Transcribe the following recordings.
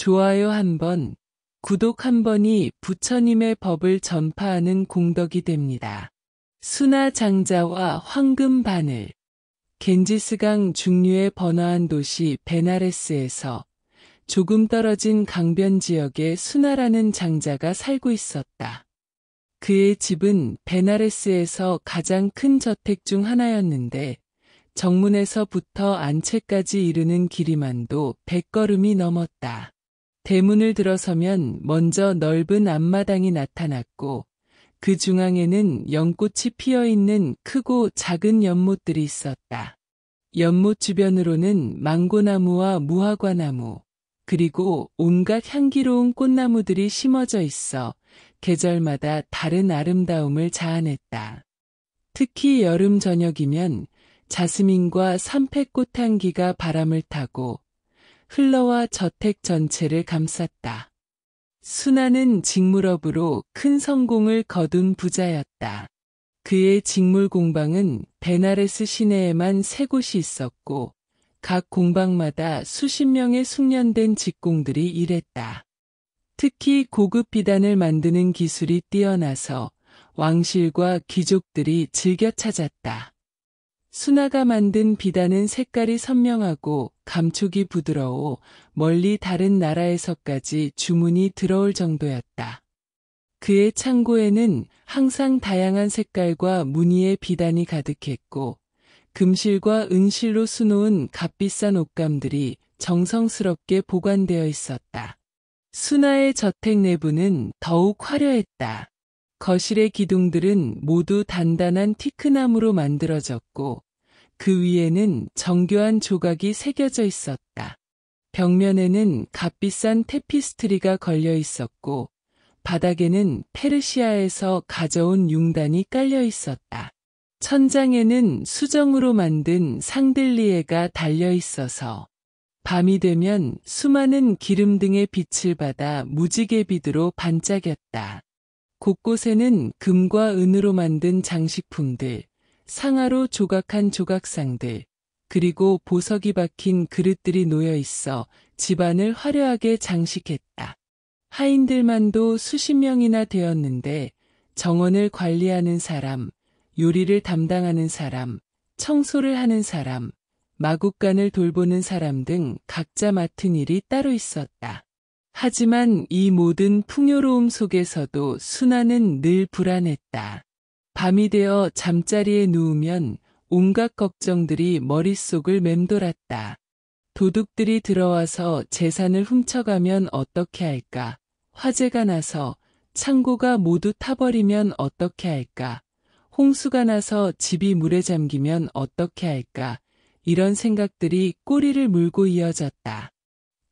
좋아요 한 번, 구독 한 번이 부처님의 법을 전파하는 공덕이 됩니다. 수나 장자와 황금 바늘. 겐지스강 중류의 번화한 도시 베나레스에서 조금 떨어진 강변 지역에 수나라는 장자가 살고 있었다. 그의 집은 베나레스에서 가장 큰 저택 중 하나였는데 정문에서부터 안채까지 이르는 길이만도 100걸음이 넘었다. 대문을 들어서면 먼저 넓은 앞마당이 나타났고 그 중앙에는 연꽃이 피어있는 크고 작은 연못들이 있었다. 연못 주변으로는 망고나무와 무화과나무, 그리고 온갖 향기로운 꽃나무들이 심어져 있어 계절마다 다른 아름다움을 자아냈다. 특히 여름 저녁이면 자스민과 삼패꽃 향기가 바람을 타고 흘러와 저택 전체를 감쌌다. 수나는 직물업으로 큰 성공을 거둔 부자였다. 그의 직물 공방은 베나레스 시내에만 3곳이 있었고 각 공방마다 수십 명의 숙련된 직공들이 일했다. 특히 고급 비단을 만드는 기술이 뛰어나서 왕실과 귀족들이 즐겨 찾았다. 수나가 만든 비단은 색깔이 선명하고 감촉이 부드러워 멀리 다른 나라에서까지 주문이 들어올 정도였다. 그의 창고에는 항상 다양한 색깔과 무늬의 비단이 가득했고 금실과 은실로 수놓은 값비싼 옷감들이 정성스럽게 보관되어 있었다. 수나의 저택 내부는 더욱 화려했다. 거실의 기둥들은 모두 단단한 티크나무로 만들어졌고 그 위에는 정교한 조각이 새겨져 있었다. 벽면에는 값비싼 테피스트리가 걸려 있었고 바닥에는 페르시아에서 가져온 융단이 깔려 있었다. 천장에는 수정으로 만든 상들리에가 달려 있어서 밤이 되면 수많은 기름 등의 빛을 받아 무지개빛으로 반짝였다. 곳곳에는 금과 은으로 만든 장식품들, 상아로 조각한 조각상들, 그리고 보석이 박힌 그릇들이 놓여 있어 집안을 화려하게 장식했다. 하인들만도 수십 명이나 되었는데 정원을 관리하는 사람, 요리를 담당하는 사람, 청소를 하는 사람, 마국간을 돌보는 사람 등 각자 맡은 일이 따로 있었다. 하지만 이 모든 풍요로움 속에서도 수나는 늘 불안했다. 밤이 되어 잠자리에 누우면 온갖 걱정들이 머릿속을 맴돌았다. 도둑들이 들어와서 재산을 훔쳐가면 어떻게 할까? 화재가 나서 창고가 모두 타버리면 어떻게 할까? 홍수가 나서 집이 물에 잠기면 어떻게 할까? 이런 생각들이 꼬리를 물고 이어졌다.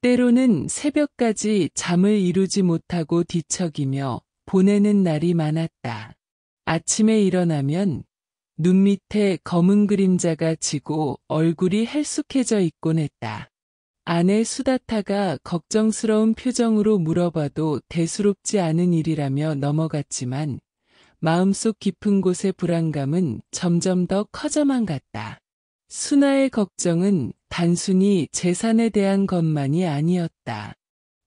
때로는 새벽까지 잠을 이루지 못하고 뒤척이며 보내는 날이 많았다. 아침에 일어나면 눈 밑에 검은 그림자가 지고 얼굴이 헬쑥해져 있곤 했다. 아내 수다타가 걱정스러운 표정으로 물어봐도 대수롭지 않은 일이라며 넘어갔지만 마음속 깊은 곳의 불안감은 점점 더 커져만 갔다. 수나의 걱정은 단순히 재산에 대한 것만이 아니었다.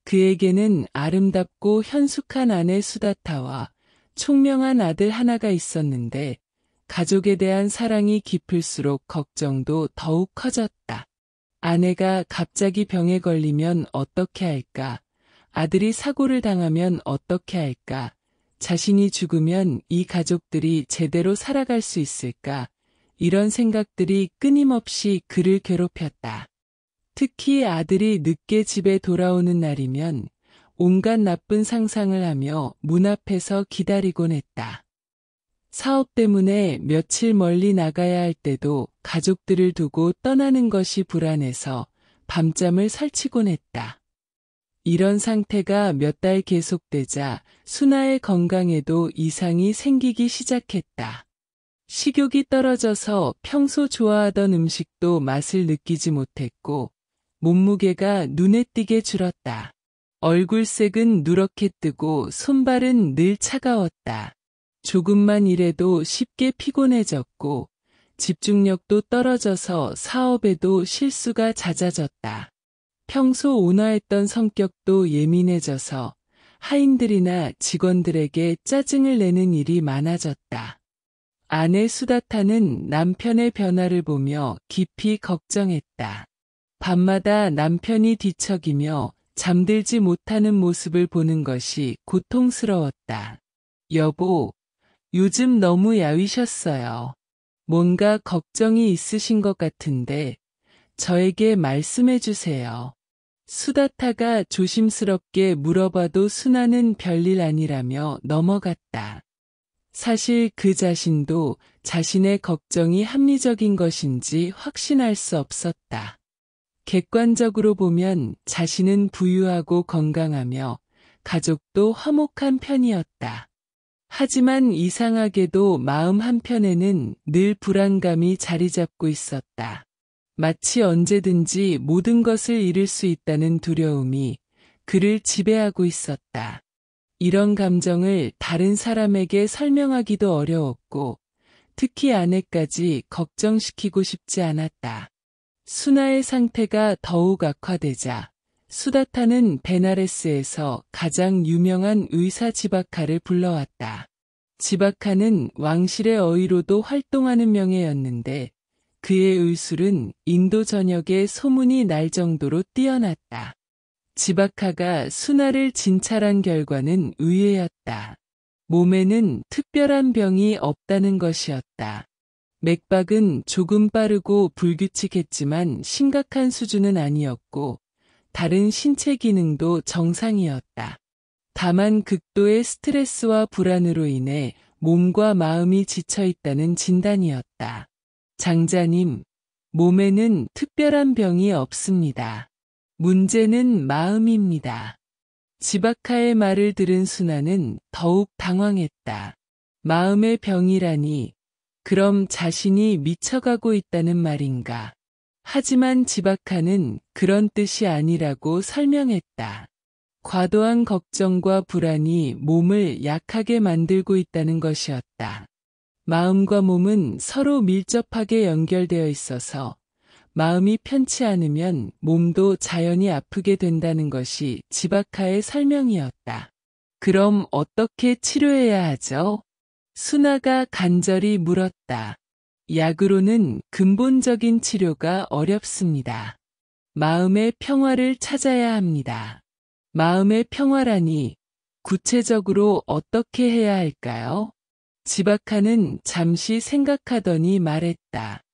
그에게는 아름답고 현숙한 아내 수다타와 총명한 아들 하나가 있었는데 가족에 대한 사랑이 깊을수록 걱정도 더욱 커졌다. 아내가 갑자기 병에 걸리면 어떻게 할까? 아들이 사고를 당하면 어떻게 할까? 자신이 죽으면 이 가족들이 제대로 살아갈 수 있을까? 이런 생각들이 끊임없이 그를 괴롭혔다. 특히 아들이 늦게 집에 돌아오는 날이면 온갖 나쁜 상상을 하며 문 앞에서 기다리곤 했다. 사업 때문에 며칠 멀리 나가야 할 때도 가족들을 두고 떠나는 것이 불안해서 밤잠을 설치곤 했다. 이런 상태가 몇 달 계속되자 수나의 건강에도 이상이 생기기 시작했다. 식욕이 떨어져서 평소 좋아하던 음식도 맛을 느끼지 못했고 몸무게가 눈에 띄게 줄었다. 얼굴색은 누렇게 뜨고 손발은 늘 차가웠다. 조금만 일해도 쉽게 피곤해졌고 집중력도 떨어져서 사업에도 실수가 잦아졌다. 평소 온화했던 성격도 예민해져서 하인들이나 직원들에게 짜증을 내는 일이 많아졌다. 아내 수다타는 남편의 변화를 보며 깊이 걱정했다. 밤마다 남편이 뒤척이며 잠들지 못하는 모습을 보는 것이 고통스러웠다. 여보, 요즘 너무 야위셨어요. 뭔가 걱정이 있으신 것 같은데 저에게 말씀해 주세요. 수다타가 조심스럽게 물어봐도 순아는 별일 아니라며 넘어갔다. 사실 그 자신도 자신의 걱정이 합리적인 것인지 확신할 수 없었다. 객관적으로 보면 자신은 부유하고 건강하며 가족도 화목한 편이었다. 하지만 이상하게도 마음 한편에는 늘 불안감이 자리 잡고 있었다. 마치 언제든지 모든 것을 잃을 수 있다는 두려움이 그를 지배하고 있었다. 이런 감정을 다른 사람에게 설명하기도 어려웠고 특히 아내까지 걱정시키고 싶지 않았다. 순아의 상태가 더욱 악화되자 수다타는 베나레스에서 가장 유명한 의사 지바카를 불러왔다. 지바카는 왕실의 어의로도 활동하는 명예였는데 그의 의술은 인도 전역에 소문이 날 정도로 뛰어났다. 지바카가 순아를 진찰한 결과는 의외였다. 몸에는 특별한 병이 없다는 것이었다. 맥박은 조금 빠르고 불규칙했지만 심각한 수준은 아니었고 다른 신체 기능도 정상이었다. 다만 극도의 스트레스와 불안으로 인해 몸과 마음이 지쳐 있다는 진단이었다. 장자님, 몸에는 특별한 병이 없습니다. 문제는 마음입니다. 지바카의 말을 들은 순아는 더욱 당황했다. 마음의 병이라니, 그럼 자신이 미쳐가고 있다는 말인가? 하지만 지바카는 그런 뜻이 아니라고 설명했다. 과도한 걱정과 불안이 몸을 약하게 만들고 있다는 것이었다. 마음과 몸은 서로 밀접하게 연결되어 있어서 마음이 편치 않으면 몸도 자연히 아프게 된다는 것이 지바카의 설명이었다. 그럼 어떻게 치료해야 하죠? 순아가 간절히 물었다. 약으로는 근본적인 치료가 어렵습니다. 마음의 평화를 찾아야 합니다. 마음의 평화라니 구체적으로 어떻게 해야 할까요? 지바카는 잠시 생각하더니 말했다.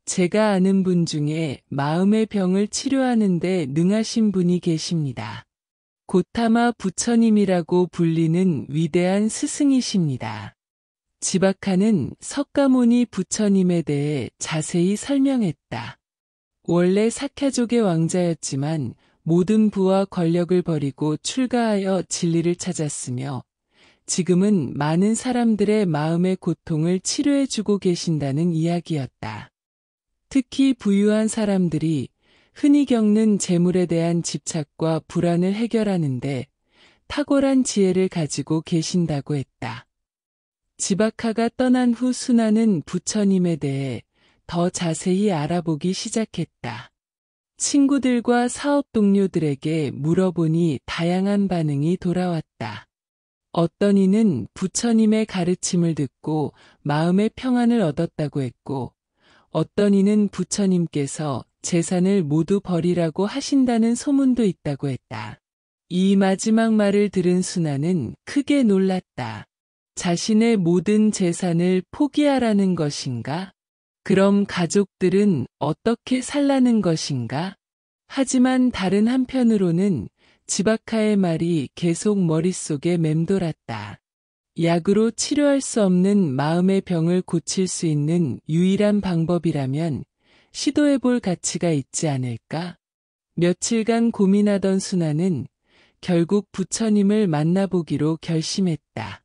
제가 아는 분 중에 마음의 병을 치료하는 데 능하신 분이 계십니다. 고타마 부처님이라고 불리는 위대한 스승이십니다. 지바카는 석가모니 부처님에 대해 자세히 설명했다. 원래 사캬족의 왕자였지만 모든 부와 권력을 버리고 출가하여 진리를 찾았으며 지금은 많은 사람들의 마음의 고통을 치료해주고 계신다는 이야기였다. 특히 부유한 사람들이 흔히 겪는 재물에 대한 집착과 불안을 해결하는데 탁월한 지혜를 가지고 계신다고 했다. 지바카가 떠난 후 순아는 부처님에 대해 더 자세히 알아보기 시작했다. 친구들과 사업 동료들에게 물어보니 다양한 반응이 돌아왔다. 어떤 이는 부처님의 가르침을 듣고 마음의 평안을 얻었다고 했고, 어떤 이는 부처님께서 재산을 모두 버리라고 하신다는 소문도 있다고 했다. 이 마지막 말을 들은 순아는 크게 놀랐다. 자신의 모든 재산을 포기하라는 것인가? 그럼 가족들은 어떻게 살라는 것인가? 하지만 다른 한편으로는 지바카의 말이 계속 머릿속에 맴돌았다. 약으로 치료할 수 없는 마음의 병을 고칠 수 있는 유일한 방법이라면 시도해볼 가치가 있지 않을까? 며칠간 고민하던 순아는 결국 부처님을 만나보기로 결심했다.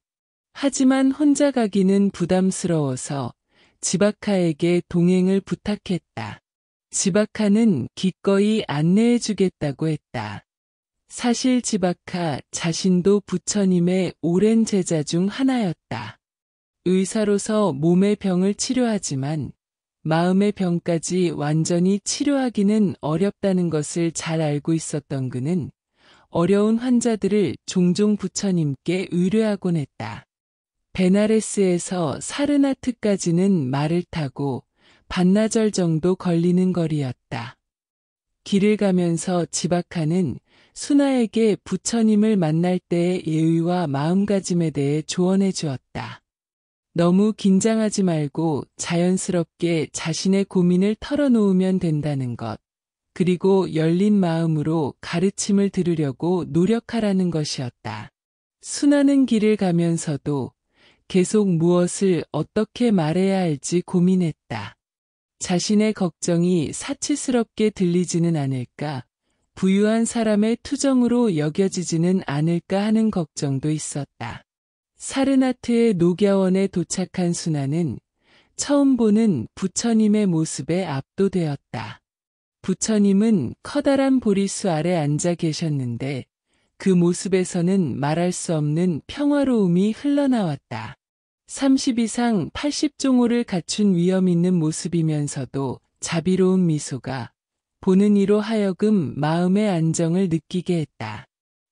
하지만 혼자 가기는 부담스러워서 지바카에게 동행을 부탁했다. 지바카는 기꺼이 안내해주겠다고 했다. 사실 지바카 자신도 부처님의 오랜 제자 중 하나였다. 의사로서 몸의 병을 치료하지만 마음의 병까지 완전히 치료하기는 어렵다는 것을 잘 알고 있었던 그는 어려운 환자들을 종종 부처님께 의뢰하곤 했다. 베나레스에서 사르나트까지는 말을 타고 반나절 정도 걸리는 거리였다. 길을 가면서 지바카는 수나에게 부처님을 만날 때의 예의와 마음가짐에 대해 조언해 주었다. 너무 긴장하지 말고 자연스럽게 자신의 고민을 털어놓으면 된다는 것, 그리고 열린 마음으로 가르침을 들으려고 노력하라는 것이었다. 수나는 길을 가면서도 계속 무엇을 어떻게 말해야 할지 고민했다. 자신의 걱정이 사치스럽게 들리지는 않을까, 부유한 사람의 투정으로 여겨지지는 않을까 하는 걱정도 있었다. 사르나트의 녹야원에 도착한 수나는 처음 보는 부처님의 모습에 압도되었다. 부처님은 커다란 보리수 아래 앉아 계셨는데 그 모습에서는 말할 수 없는 평화로움이 흘러나왔다. 30 이상 80종호를 갖춘 위엄 있는 모습이면서도 자비로운 미소가 보는 이로 하여금 마음의 안정을 느끼게 했다.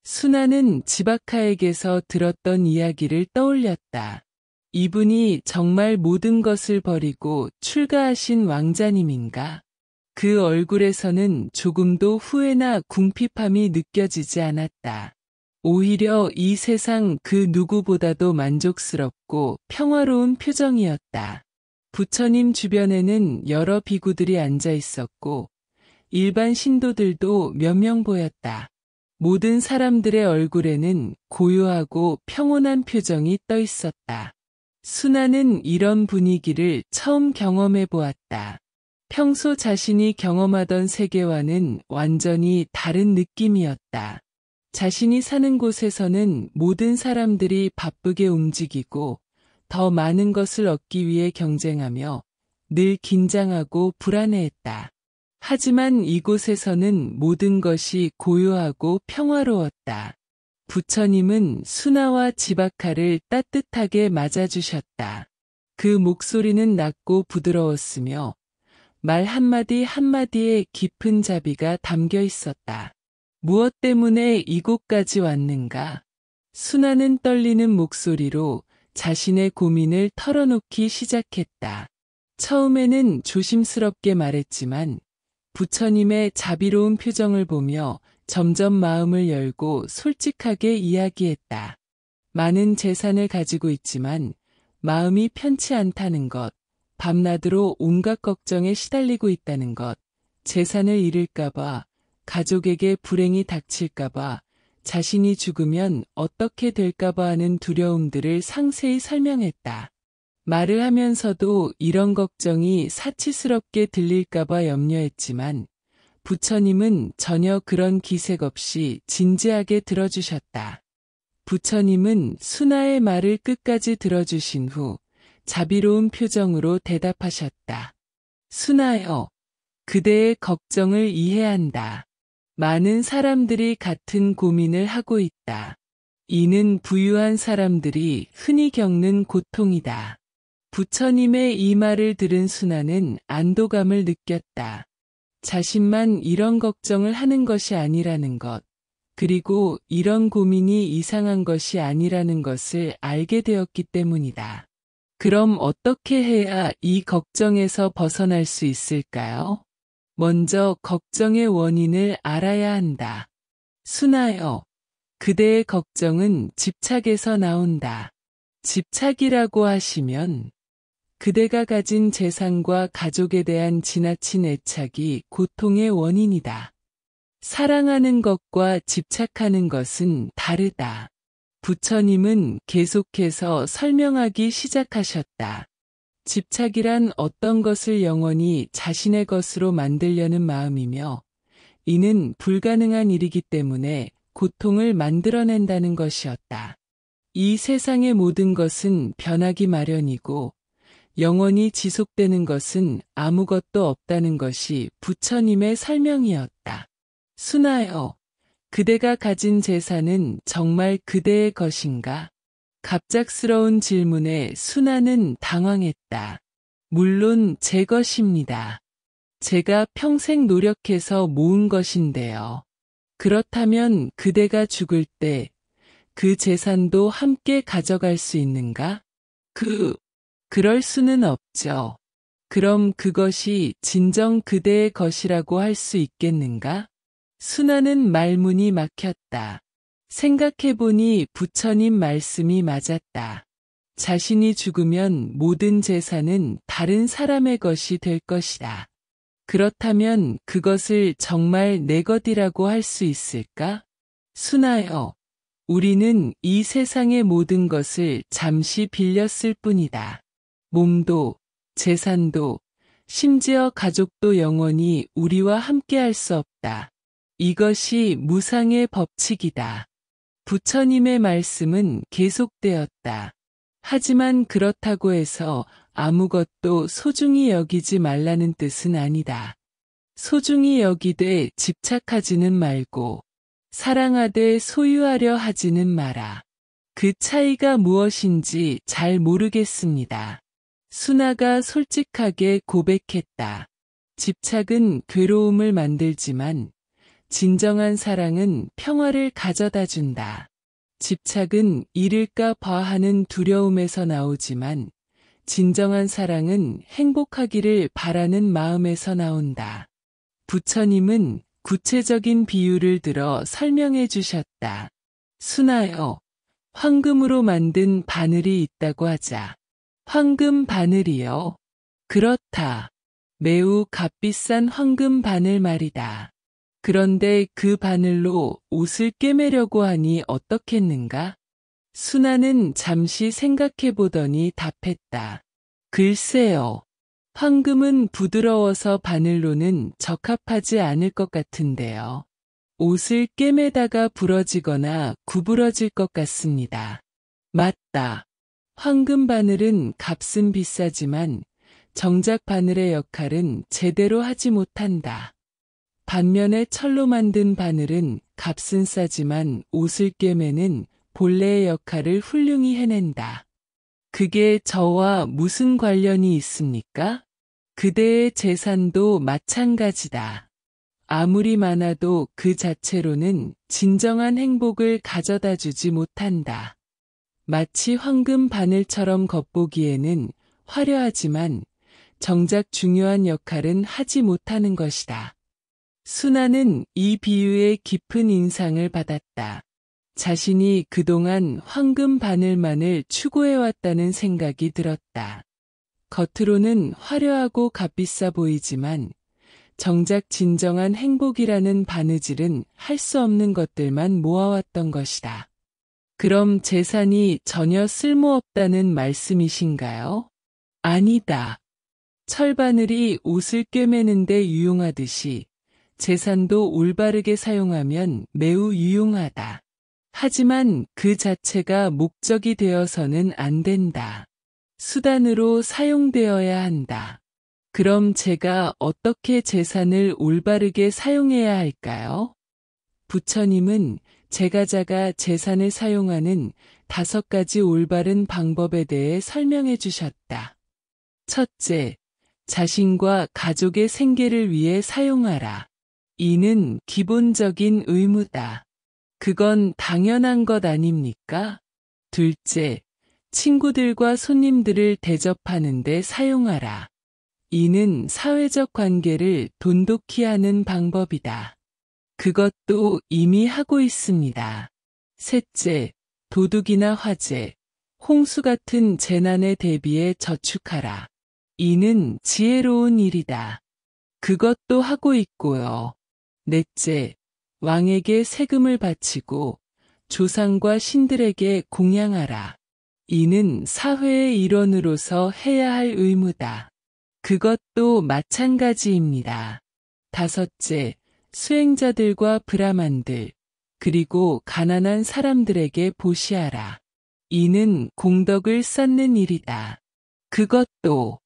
수나는 지바카에게서 들었던 이야기를 떠올렸다. 이분이 정말 모든 것을 버리고 출가하신 왕자님인가? 그 얼굴에서는 조금도 후회나 궁핍함이 느껴지지 않았다. 오히려 이 세상 그 누구보다도 만족스럽고 평화로운 표정이었다. 부처님 주변에는 여러 비구들이 앉아 있었고 일반 신도들도 몇 명 보였다. 모든 사람들의 얼굴에는 고요하고 평온한 표정이 떠 있었다. 수나는 이런 분위기를 처음 경험해 보았다. 평소 자신이 경험하던 세계와는 완전히 다른 느낌이었다. 자신이 사는 곳에서는 모든 사람들이 바쁘게 움직이고 더 많은 것을 얻기 위해 경쟁하며 늘 긴장하고 불안해했다. 하지만 이곳에서는 모든 것이 고요하고 평화로웠다. 부처님은 수나와 지바카를 따뜻하게 맞아주셨다. 그 목소리는 낮고 부드러웠으며 말 한마디 한마디에 깊은 자비가 담겨 있었다. 무엇 때문에 이곳까지 왔는가? 수나는 떨리는 목소리로 자신의 고민을 털어놓기 시작했다. 처음에는 조심스럽게 말했지만 부처님의 자비로운 표정을 보며 점점 마음을 열고 솔직하게 이야기했다. 많은 재산을 가지고 있지만 마음이 편치 않다는 것, 밤낮으로 온갖 걱정에 시달리고 있다는 것, 재산을 잃을까봐, 가족에게 불행이 닥칠까봐, 자신이 죽으면 어떻게 될까봐 하는 두려움들을 상세히 설명했다. 말을 하면서도 이런 걱정이 사치스럽게 들릴까봐 염려했지만 부처님은 전혀 그런 기색 없이 진지하게 들어주셨다. 부처님은 수나의 말을 끝까지 들어주신 후 자비로운 표정으로 대답하셨다. 수나여, 그대의 걱정을 이해한다. 많은 사람들이 같은 고민을 하고 있다. 이는 부유한 사람들이 흔히 겪는 고통이다. 부처님의 이 말을 들은 수나는 안도감을 느꼈다. 자신만 이런 걱정을 하는 것이 아니라는 것, 그리고 이런 고민이 이상한 것이 아니라는 것을 알게 되었기 때문이다. 그럼 어떻게 해야 이 걱정에서 벗어날 수 있을까요? 먼저 걱정의 원인을 알아야 한다. 수나여, 그대의 걱정은 집착에서 나온다. 집착이라고 하시면 그대가 가진 재산과 가족에 대한 지나친 애착이 고통의 원인이다. 사랑하는 것과 집착하는 것은 다르다. 부처님은 계속해서 설명하기 시작하셨다. 집착이란 어떤 것을 영원히 자신의 것으로 만들려는 마음이며, 이는 불가능한 일이기 때문에 고통을 만들어낸다는 것이었다. 이 세상의 모든 것은 변하기 마련이고, 영원히 지속되는 것은 아무것도 없다는 것이 부처님의 설명이었다. 수나여, 그대가 가진 재산은 정말 그대의 것인가? 갑작스러운 질문에 수나는 당황했다. 물론 제 것입니다. 제가 평생 노력해서 모은 것인데요. 그렇다면 그대가 죽을 때 그 재산도 함께 가져갈 수 있는가? 그럴 수는 없죠. 그럼 그것이 진정 그대의 것이라고 할 수 있겠는가? 순아는 말문이 막혔다. 생각해보니 부처님 말씀이 맞았다. 자신이 죽으면 모든 재산은 다른 사람의 것이 될 것이다. 그렇다면 그것을 정말 내 것이라고 할 수 있을까? 순아여, 우리는 이 세상의 모든 것을 잠시 빌렸을 뿐이다. 몸도, 재산도, 심지어 가족도 영원히 우리와 함께할 수 없다. 이것이 무상의 법칙이다. 부처님의 말씀은 계속되었다. 하지만 그렇다고 해서 아무것도 소중히 여기지 말라는 뜻은 아니다. 소중히 여기되 집착하지는 말고 사랑하되 소유하려 하지는 마라. 그 차이가 무엇인지 잘 모르겠습니다. 순아가 솔직하게 고백했다. 집착은 괴로움을 만들지만 진정한 사랑은 평화를 가져다 준다. 집착은 잃을까 봐 하는 두려움에서 나오지만 진정한 사랑은 행복하기를 바라는 마음에서 나온다. 부처님은 구체적인 비유를 들어 설명해 주셨다. 순아여, 황금으로 만든 바늘이 있다고 하자. 황금 바늘이요? 그렇다. 매우 값비싼 황금 바늘 말이다. 그런데 그 바늘로 옷을 꿰매려고 하니 어떻겠는가? 순아는 잠시 생각해 보더니 답했다. 글쎄요. 황금은 부드러워서 바늘로는 적합하지 않을 것 같은데요. 옷을 꿰매다가 부러지거나 구부러질 것 같습니다. 맞다. 황금 바늘은 값은 비싸지만 정작 바늘의 역할은 제대로 하지 못한다. 반면에 철로 만든 바늘은 값은 싸지만 옷을 꿰매는 본래의 역할을 훌륭히 해낸다. 그게 저와 무슨 관련이 있습니까? 그대의 재산도 마찬가지다. 아무리 많아도 그 자체로는 진정한 행복을 가져다 주지 못한다. 마치 황금 바늘처럼 겉보기에는 화려하지만 정작 중요한 역할은 하지 못하는 것이다. 순아는 이 비유에 깊은 인상을 받았다. 자신이 그동안 황금 바늘만을 추구해왔다는 생각이 들었다. 겉으로는 화려하고 값비싸 보이지만 정작 진정한 행복이라는 바느질은 할 수 없는 것들만 모아왔던 것이다. 그럼 재산이 전혀 쓸모없다는 말씀이신가요? 아니다. 철바늘이 옷을 꿰매는데 유용하듯이 재산도 올바르게 사용하면 매우 유용하다. 하지만 그 자체가 목적이 되어서는 안 된다. 수단으로 사용되어야 한다. 그럼 제가 어떻게 재산을 올바르게 사용해야 할까요? 부처님은 제가자가 재산을 사용하는 5가지 올바른 방법에 대해 설명해 주셨다. 첫째, 자신과 가족의 생계를 위해 사용하라. 이는 기본적인 의무다. 그건 당연한 것 아닙니까? 둘째, 친구들과 손님들을 대접하는 데 사용하라. 이는 사회적 관계를 돈독히 하는 방법이다. 그것도 이미 하고 있습니다. 셋째, 도둑이나 화재, 홍수 같은 재난에 대비해 저축하라. 이는 지혜로운 일이다. 그것도 하고 있고요. 넷째, 왕에게 세금을 바치고 조상과 신들에게 공양하라. 이는 사회의 일원으로서 해야 할 의무다. 그것도 마찬가지입니다. 다섯째, 수행자들과 브라만들, 그리고 가난한 사람들에게 보시하라. 이는 공덕을 쌓는 일이다. 그것도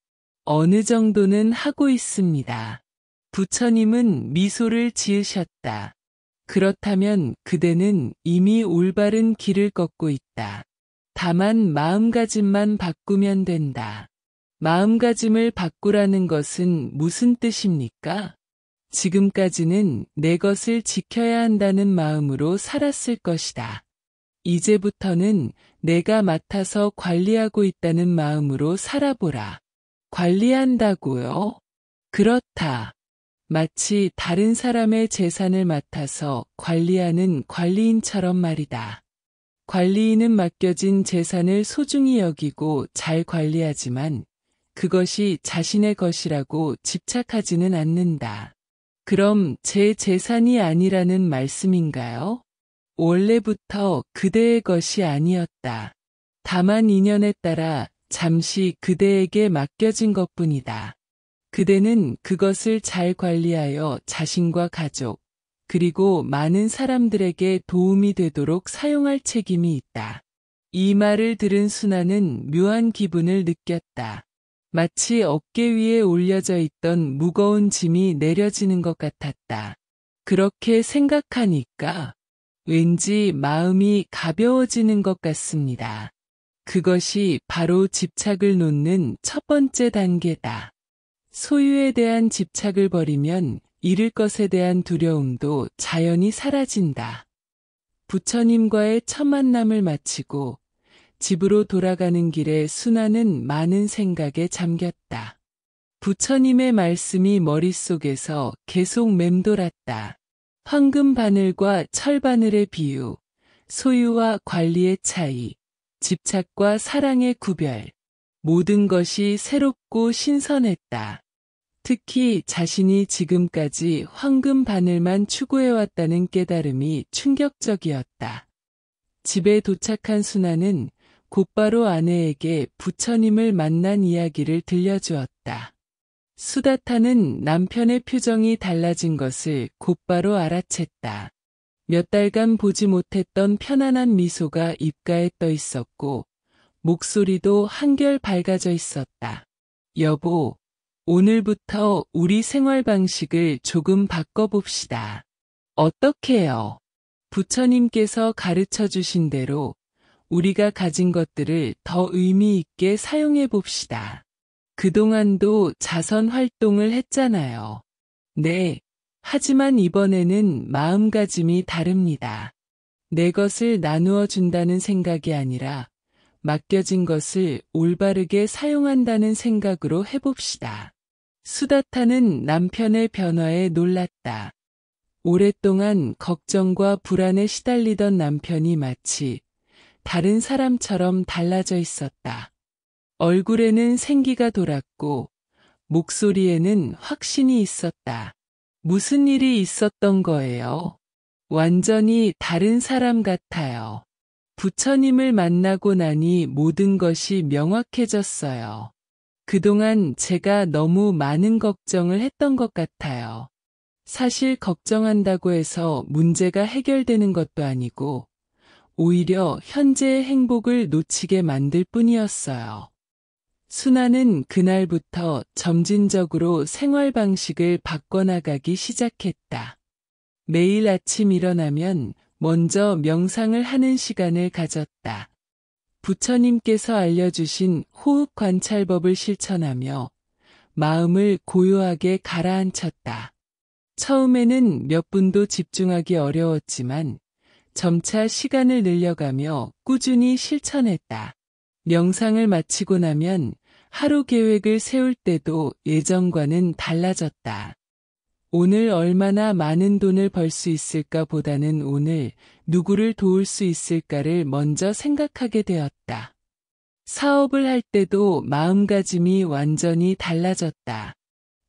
어느 정도는 하고 있습니다. 부처님은 미소를 지으셨다. 그렇다면 그대는 이미 올바른 길을 걷고 있다. 다만 마음가짐만 바꾸면 된다. 마음가짐을 바꾸라는 것은 무슨 뜻입니까? 지금까지는 내 것을 지켜야 한다는 마음으로 살았을 것이다. 이제부터는 내가 맡아서 관리하고 있다는 마음으로 살아보라. 관리한다고요? 그렇다. 마치 다른 사람의 재산을 맡아서 관리하는 관리인처럼 말이다. 관리인은 맡겨진 재산을 소중히 여기고 잘 관리하지만 그것이 자신의 것이라고 집착하지는 않는다. 그럼 제 재산이 아니라는 말씀인가요? 원래부터 그대의 것이 아니었다. 다만 인연에 따라 잠시 그대에게 맡겨진 것뿐이다. 그대는 그것을 잘 관리하여 자신과 가족, 그리고 많은 사람들에게 도움이 되도록 사용할 책임이 있다. 이 말을 들은 순아는 묘한 기분을 느꼈다. 마치 어깨 위에 올려져 있던 무거운 짐이 내려지는 것 같았다. 그렇게 생각하니까 왠지 마음이 가벼워지는 것 같습니다. 그것이 바로 집착을 놓는 첫 번째 단계다. 소유에 대한 집착을 버리면 잃을 것에 대한 두려움도 자연히 사라진다. 부처님과의 첫 만남을 마치고 집으로 돌아가는 길에 순아는 많은 생각에 잠겼다. 부처님의 말씀이 머릿속에서 계속 맴돌았다. 황금 바늘과 철 바늘의 비유, 소유와 관리의 차이, 집착과 사랑의 구별. 모든 것이 새롭고 신선했다. 특히 자신이 지금까지 황금 바늘만 추구해왔다는 깨달음이 충격적이었다. 집에 도착한 순아는 곧바로 아내에게 부처님을 만난 이야기를 들려주었다. 수다타는 남편의 표정이 달라진 것을 곧바로 알아챘다. 몇 달간 보지 못했던 편안한 미소가 입가에 떠 있었고 목소리도 한결 밝아져 있었다. 여보, 오늘부터 우리 생활 방식을 조금 바꿔봅시다. 어떻게요? 부처님께서 가르쳐 주신 대로 우리가 가진 것들을 더 의미 있게 사용해 봅시다. 그동안도 자선 활동을 했잖아요. 네. 하지만 이번에는 마음가짐이 다릅니다. 내 것을 나누어 준다는 생각이 아니라 맡겨진 것을 올바르게 사용한다는 생각으로 해봅시다. 수다타는 남편의 변화에 놀랐다. 오랫동안 걱정과 불안에 시달리던 남편이 마치 다른 사람처럼 달라져 있었다. 얼굴에는 생기가 돌았고 목소리에는 확신이 있었다. 무슨 일이 있었던 거예요? 완전히 다른 사람 같아요. 부처님을 만나고 나니 모든 것이 명확해졌어요. 그동안 제가 너무 많은 걱정을 했던 것 같아요. 사실 걱정한다고 해서 문제가 해결되는 것도 아니고 오히려 현재의 행복을 놓치게 만들 뿐이었어요. 순아는 그날부터 점진적으로 생활 방식을 바꿔나가기 시작했다. 매일 아침 일어나면 먼저 명상을 하는 시간을 가졌다. 부처님께서 알려주신 호흡 관찰법을 실천하며 마음을 고요하게 가라앉혔다. 처음에는 몇 분도 집중하기 어려웠지만 점차 시간을 늘려가며 꾸준히 실천했다. 명상을 마치고 나면 하루 계획을 세울 때도 예전과는 달라졌다. 오늘 얼마나 많은 돈을 벌 수 있을까 보다는 오늘 누구를 도울 수 있을까를 먼저 생각하게 되었다. 사업을 할 때도 마음가짐이 완전히 달라졌다.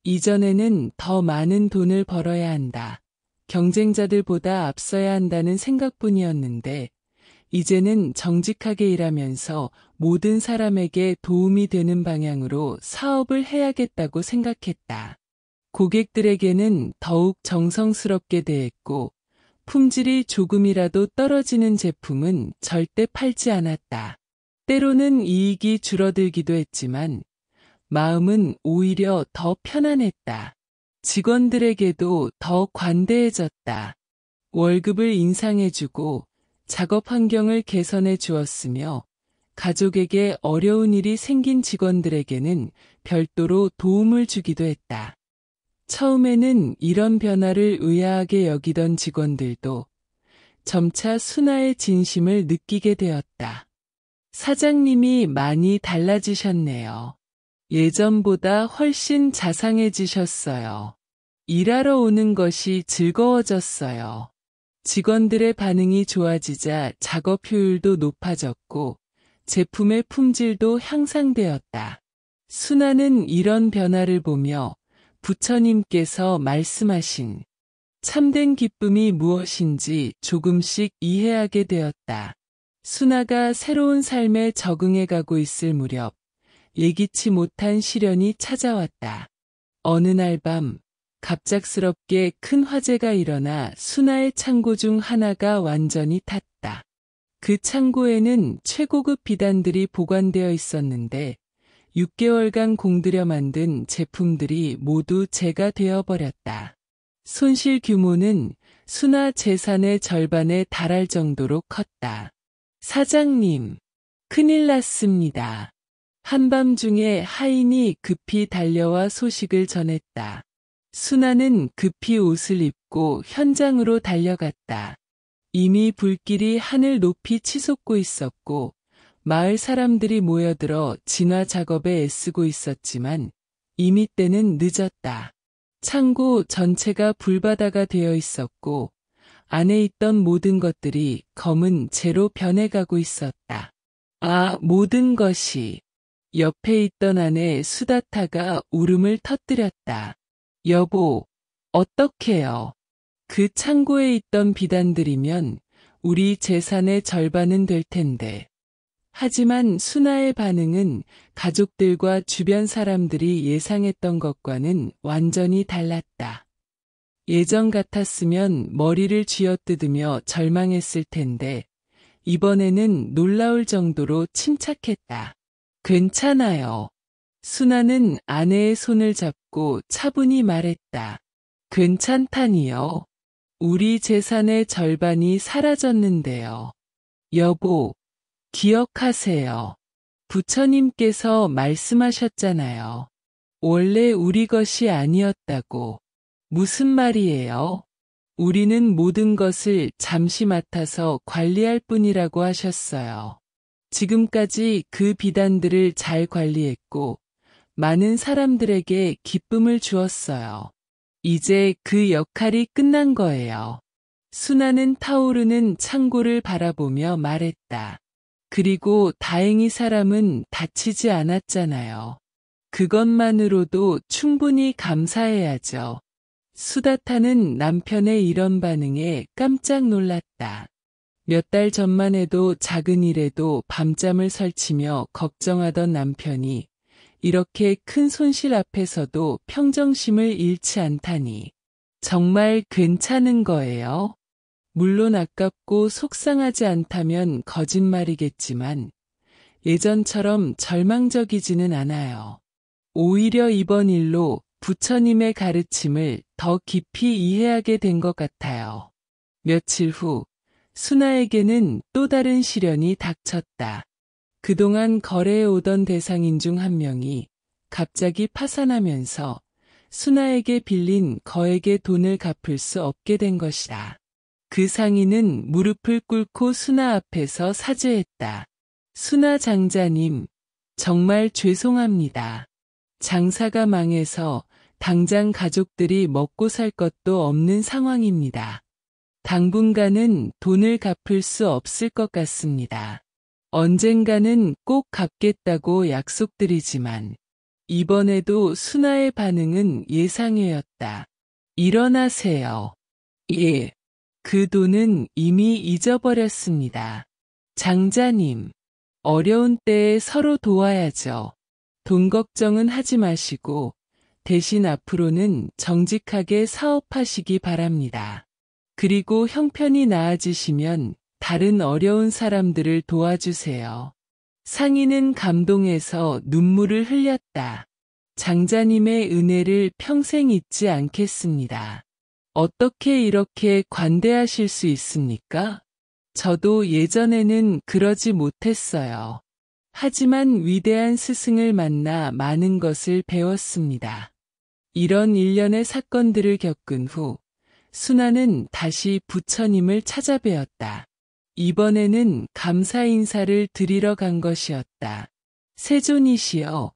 이전에는 더 많은 돈을 벌어야 한다. 경쟁자들보다 앞서야 한다는 생각뿐이었는데 이제는 정직하게 일하면서 모든 사람에게 도움이 되는 방향으로 사업을 해야겠다고 생각했다. 고객들에게는 더욱 정성스럽게 대했고 품질이 조금이라도 떨어지는 제품은 절대 팔지 않았다. 때로는 이익이 줄어들기도 했지만 마음은 오히려 더 편안했다. 직원들에게도 더 관대해졌다. 월급을 인상해주고 작업 환경을 개선해 주었으며 가족에게 어려운 일이 생긴 직원들에게는 별도로 도움을 주기도 했다. 처음에는 이런 변화를 의아하게 여기던 직원들도 점차 순아의 진심을 느끼게 되었다. 사장님이 많이 달라지셨네요. 예전보다 훨씬 자상해지셨어요. 일하러 오는 것이 즐거워졌어요. 직원들의 반응이 좋아지자 작업 효율도 높아졌고 제품의 품질도 향상되었다. 순아는 이런 변화를 보며 부처님께서 말씀하신 참된 기쁨이 무엇인지 조금씩 이해하게 되었다. 순아가 새로운 삶에 적응해 가고 있을 무렵 예기치 못한 시련이 찾아왔다. 어느 날 밤 갑작스럽게 큰 화재가 일어나 순아의 창고 중 하나가 완전히 탔다. 그 창고에는 최고급 비단들이 보관되어 있었는데 6개월간 공들여 만든 제품들이 모두 재가 되어버렸다. 손실 규모는 순아 재산의 절반에 달할 정도로 컸다. 사장님, 큰일 났습니다. 한밤중에 하인이 급히 달려와 소식을 전했다. 순아는 급히 옷을 입고 현장으로 달려갔다. 이미 불길이 하늘 높이 치솟고 있었고 마을 사람들이 모여들어 진화 작업에 애쓰고 있었지만 이미 때는 늦었다. 창고 전체가 불바다가 되어 있었고 안에 있던 모든 것들이 검은 재로 변해가고 있었다. 아, 모든 것이. 옆에 있던 아내 수다타가 울음을 터뜨렸다. 여보, 어떡해요? 그 창고에 있던 비단들이면 우리 재산의 절반은 될 텐데. 하지만 순아의 반응은 가족들과 주변 사람들이 예상했던 것과는 완전히 달랐다. 예전 같았으면 머리를 쥐어뜯으며 절망했을 텐데 이번에는 놀라울 정도로 침착했다. 괜찮아요. 순아는 아내의 손을 잡고 차분히 말했다. 괜찮다니요. 우리 재산의 절반이 사라졌는데요. 여보, 기억하세요. 부처님께서 말씀하셨잖아요. 원래 우리 것이 아니었다고. 무슨 말이에요? 우리는 모든 것을 잠시 맡아서 관리할 뿐이라고 하셨어요. 지금까지 그 비단들을 잘 관리했고 많은 사람들에게 기쁨을 주었어요. 이제 그 역할이 끝난 거예요. 순아는 타오르는 창고를 바라보며 말했다. 그리고 다행히 사람은 다치지 않았잖아요. 그것만으로도 충분히 감사해야죠. 수다타는 남편의 이런 반응에 깜짝 놀랐다. 몇 달 전만 해도 작은 일에도 밤잠을 설치며 걱정하던 남편이 이렇게 큰 손실 앞에서도 평정심을 잃지 않다니. 정말 괜찮은 거예요? 물론 아깝고 속상하지 않다면 거짓말이겠지만 예전처럼 절망적이지는 않아요. 오히려 이번 일로 부처님의 가르침을 더 깊이 이해하게 된 것 같아요. 며칠 후 순아에게는 또 다른 시련이 닥쳤다. 그동안 거래해 오던 대상인 중 한 명이 갑자기 파산하면서 순아에게 빌린 거액의 돈을 갚을 수 없게 된 것이다. 그 상인은 무릎을 꿇고 순아 앞에서 사죄했다. 순아 장자님, 정말 죄송합니다. 장사가 망해서 당장 가족들이 먹고 살 것도 없는 상황입니다. 당분간은 돈을 갚을 수 없을 것 같습니다. 언젠가는 꼭 갚겠다고 약속드리지만 이번에도 순아의 반응은 예상외였다. 일어나세요. 예. 그 돈은 이미 잊어버렸습니다. 장자님, 어려운 때에 서로 도와야죠. 돈 걱정은 하지 마시고 대신 앞으로는 정직하게 사업하시기 바랍니다. 그리고 형편이 나아지시면 다른 어려운 사람들을 도와주세요. 상인은 감동해서 눈물을 흘렸다. 장자님의 은혜를 평생 잊지 않겠습니다. 어떻게 이렇게 관대하실 수 있습니까? 저도 예전에는 그러지 못했어요. 하지만 위대한 스승을 만나 많은 것을 배웠습니다. 이런 일련의 사건들을 겪은 후 순화는 다시 부처님을 찾아뵈었다. 이번에는 감사 인사를 드리러 간 것이었다. 세존이시여,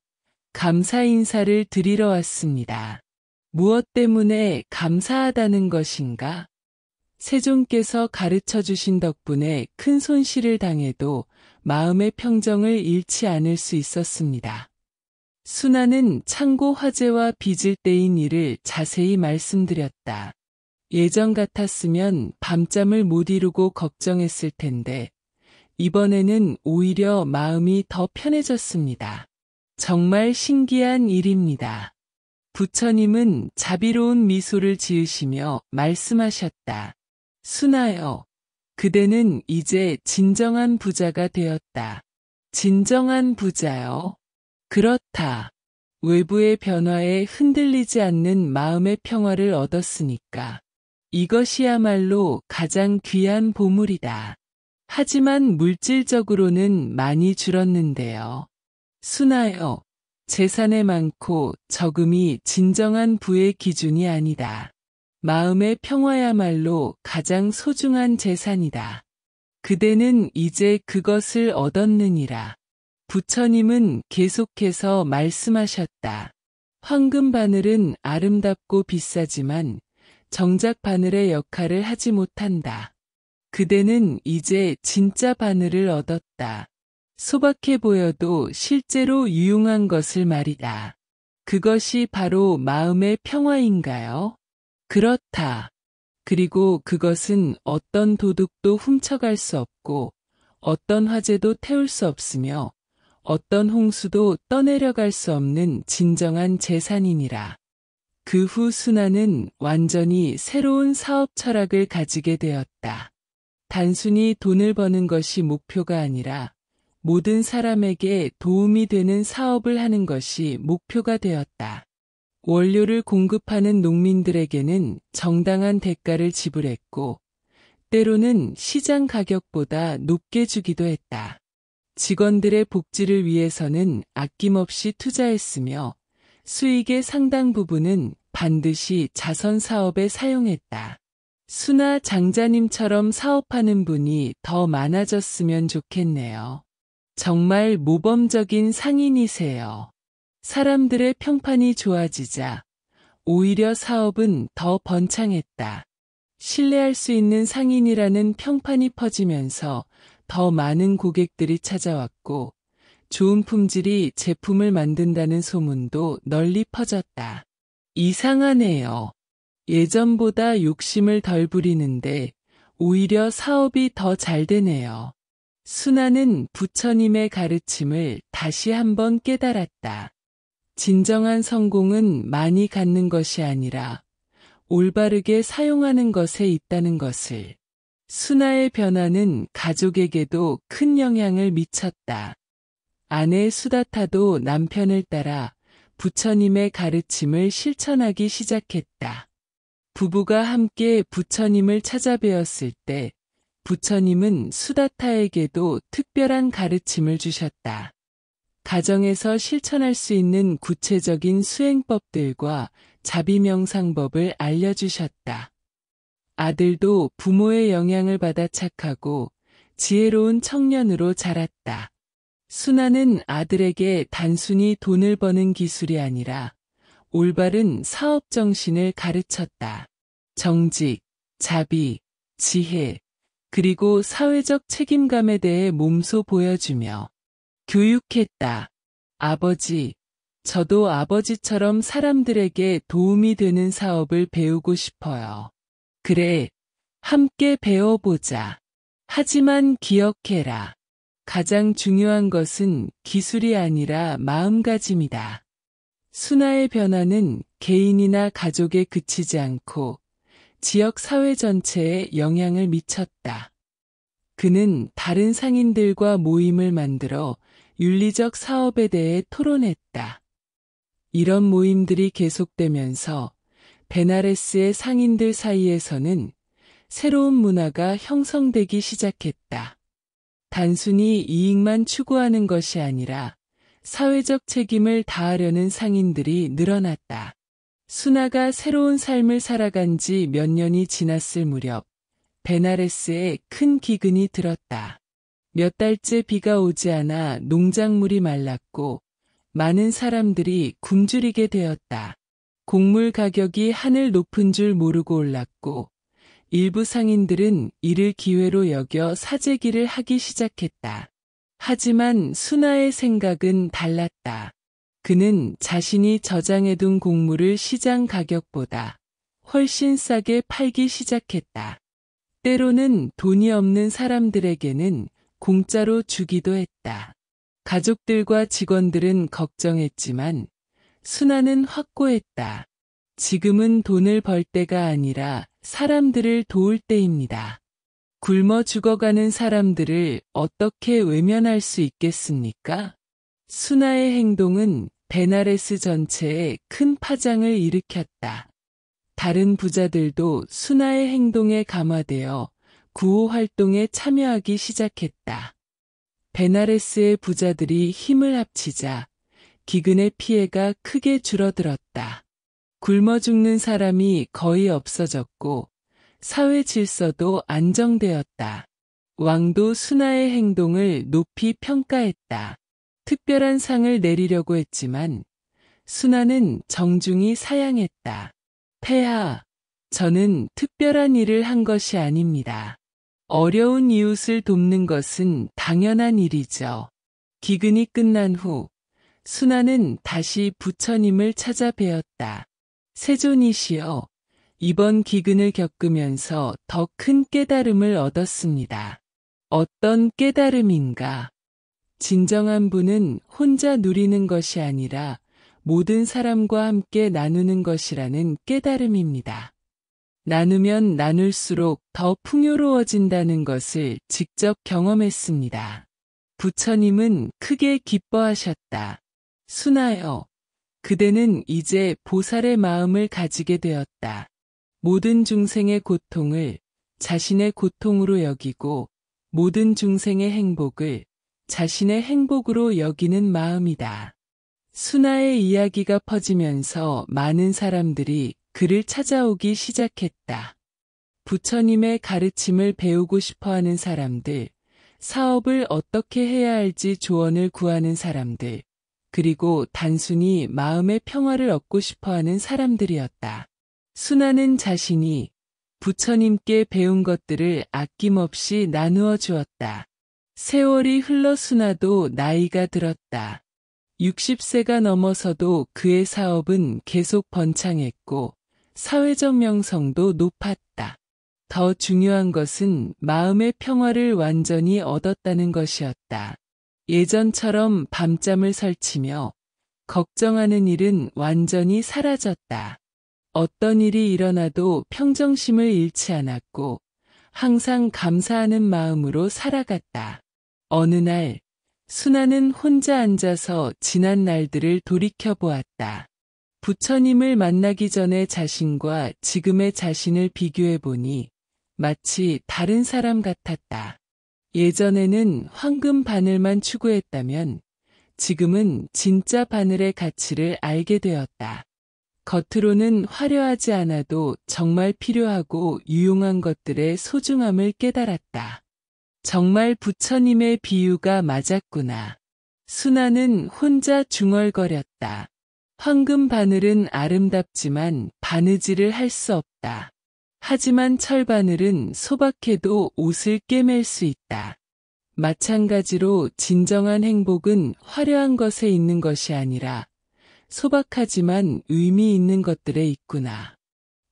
감사 인사를 드리러 왔습니다. 무엇 때문에 감사하다는 것인가? 세존께서 가르쳐 주신 덕분에 큰 손실을 당해도 마음의 평정을 잃지 않을 수 있었습니다. 순화는 창고 화재와 빚을 떼인 일을 자세히 말씀드렸다. 예전 같았으면 밤잠을 못 이루고 걱정했을 텐데 이번에는 오히려 마음이 더 편해졌습니다. 정말 신기한 일입니다. 부처님은 자비로운 미소를 지으시며 말씀하셨다. 순화여, 그대는 이제 진정한 부자가 되었다. 진정한 부자요? 그렇다. 외부의 변화에 흔들리지 않는 마음의 평화를 얻었으니까. 이것이야말로 가장 귀한 보물이다. 하지만 물질적으로는 많이 줄었는데요. 순화여, 재산의 많고 적음이 진정한 부의 기준이 아니다. 마음의 평화야말로 가장 소중한 재산이다. 그대는 이제 그것을 얻었느니라. 부처님은 계속해서 말씀하셨다. 황금 바늘은 아름답고 비싸지만 정작 바늘의 역할을 하지 못한다. 그대는 이제 진짜 바늘을 얻었다. 소박해 보여도 실제로 유용한 것을 말이다. 그것이 바로 마음의 평화인가요? 그렇다. 그리고 그것은 어떤 도둑도 훔쳐갈 수 없고 어떤 화재도 태울 수 없으며 어떤 홍수도 떠내려갈 수 없는 진정한 재산이니라. 그 후 순화는 완전히 새로운 사업 철학을 가지게 되었다. 단순히 돈을 버는 것이 목표가 아니라 모든 사람에게 도움이 되는 사업을 하는 것이 목표가 되었다. 원료를 공급하는 농민들에게는 정당한 대가를 지불했고, 때로는 시장 가격보다 높게 주기도 했다. 직원들의 복지를 위해서는 아낌없이 투자했으며, 수익의 상당 부분은 반드시 자선 사업에 사용했다. 순화 장자님처럼 사업하는 분이 더 많아졌으면 좋겠네요. 정말 모범적인 상인이세요. 사람들의 평판이 좋아지자 오히려 사업은 더 번창했다. 신뢰할 수 있는 상인이라는 평판이 퍼지면서 더 많은 고객들이 찾아왔고 좋은 품질이 제품을 만든다는 소문도 널리 퍼졌다. 이상하네요. 예전보다 욕심을 덜 부리는데 오히려 사업이 더 잘 되네요. 순화는 부처님의 가르침을 다시 한번 깨달았다. 진정한 성공은 많이 갖는 것이 아니라 올바르게 사용하는 것에 있다는 것을. 순화의 변화는 가족에게도 큰 영향을 미쳤다. 아내 수다타도 남편을 따라 부처님의 가르침을 실천하기 시작했다. 부부가 함께 부처님을 찾아뵈었을 때 부처님은 수다타에게도 특별한 가르침을 주셨다. 가정에서 실천할 수 있는 구체적인 수행법들과 자비명상법을 알려주셨다. 아들도 부모의 영향을 받아 착하고 지혜로운 청년으로 자랐다. 순화는 아들에게 단순히 돈을 버는 기술이 아니라 올바른 사업 정신을 가르쳤다. 정직, 자비, 지혜, 그리고 사회적 책임감에 대해 몸소 보여주며 교육했다. 아버지, 저도 아버지처럼 사람들에게 도움이 되는 사업을 배우고 싶어요. 그래, 함께 배워보자. 하지만 기억해라. 가장 중요한 것은 기술이 아니라 마음가짐이다. 순화의 변화는 개인이나 가족에 그치지 않고 지역 사회 전체에 영향을 미쳤다. 그는 다른 상인들과 모임을 만들어 윤리적 사업에 대해 토론했다. 이런 모임들이 계속되면서 베나레스의 상인들 사이에서는 새로운 문화가 형성되기 시작했다. 단순히 이익만 추구하는 것이 아니라 사회적 책임을 다하려는 상인들이 늘어났다. 순아가 새로운 삶을 살아간 지 몇 년이 지났을 무렵 베나레스에 큰 기근이 들었다. 몇 달째 비가 오지 않아 농작물이 말랐고 많은 사람들이 굶주리게 되었다. 곡물 가격이 하늘 높은 줄 모르고 올랐고 일부 상인들은 이를 기회로 여겨 사재기를 하기 시작했다. 하지만 순아의 생각은 달랐다. 그는 자신이 저장해둔 곡물을 시장 가격보다 훨씬 싸게 팔기 시작했다. 때로는 돈이 없는 사람들에게는 공짜로 주기도 했다. 가족들과 직원들은 걱정했지만 순아는 확고했다. 지금은 돈을 벌 때가 아니라 사람들을 도울 때입니다. 굶어 죽어가는 사람들을 어떻게 외면할 수 있겠습니까? 순아의 행동은 베나레스 전체에 큰 파장을 일으켰다. 다른 부자들도 순아의 행동에 감화되어 구호 활동에 참여하기 시작했다. 베나레스의 부자들이 힘을 합치자 기근의 피해가 크게 줄어들었다. 굶어 죽는 사람이 거의 없어졌고 사회 질서도 안정되었다. 왕도 순아의 행동을 높이 평가했다. 특별한 상을 내리려고 했지만 순아는 정중히 사양했다. 폐하, 저는 특별한 일을 한 것이 아닙니다. 어려운 이웃을 돕는 것은 당연한 일이죠. 기근이 끝난 후 순아는 다시 부처님을 찾아 뵈었다. 세존이시여, 이번 기근을 겪으면서 더 큰 깨달음을 얻었습니다. 어떤 깨달음인가? 진정한 부는 혼자 누리는 것이 아니라 모든 사람과 함께 나누는 것이라는 깨달음입니다. 나누면 나눌수록 더 풍요로워진다는 것을 직접 경험했습니다. 부처님은 크게 기뻐하셨다. 순아여, 그대는 이제 보살의 마음을 가지게 되었다. 모든 중생의 고통을 자신의 고통으로 여기고 모든 중생의 행복을 자신의 행복으로 여기는 마음이다. 순아의 이야기가 퍼지면서 많은 사람들이 그를 찾아오기 시작했다. 부처님의 가르침을 배우고 싶어하는 사람들, 사업을 어떻게 해야 할지 조언을 구하는 사람들, 그리고 단순히 마음의 평화를 얻고 싶어하는 사람들이었다. 순아는 자신이 부처님께 배운 것들을 아낌없이 나누어 주었다. 세월이 흘러 순아도 나이가 들었다. 60세가 넘어서도 그의 사업은 계속 번창했고 사회적 명성도 높았다. 더 중요한 것은 마음의 평화를 완전히 얻었다는 것이었다. 예전처럼 밤잠을 설치며 걱정하는 일은 완전히 사라졌다. 어떤 일이 일어나도 평정심을 잃지 않았고 항상 감사하는 마음으로 살아갔다. 어느 날 순아는 혼자 앉아서 지난 날들을 돌이켜보았다. 부처님을 만나기 전의 자신과 지금의 자신을 비교해보니 마치 다른 사람 같았다. 예전에는 황금 바늘만 추구했다면 지금은 진짜 바늘의 가치를 알게 되었다. 겉으로는 화려하지 않아도 정말 필요하고 유용한 것들의 소중함을 깨달았다. 정말 부처님의 비유가 맞았구나. 순아는 혼자 중얼거렸다. 황금 바늘은 아름답지만 바느질을 할 수 없다. 하지만 철바늘은 소박해도 옷을 꿰맬 수 있다. 마찬가지로 진정한 행복은 화려한 것에 있는 것이 아니라 소박하지만 의미 있는 것들에 있구나.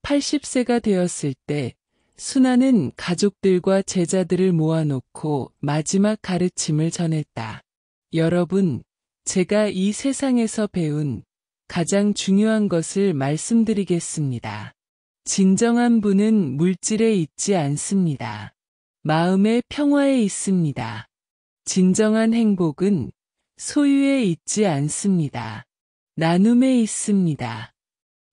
80세가 되었을 때 순아는 가족들과 제자들을 모아놓고 마지막 가르침을 전했다. 여러분, 제가 이 세상에서 배운 가장 중요한 것을 말씀드리겠습니다. 진정한 부는 물질에 있지 않습니다. 마음의 평화에 있습니다. 진정한 행복은 소유에 있지 않습니다. 나눔에 있습니다.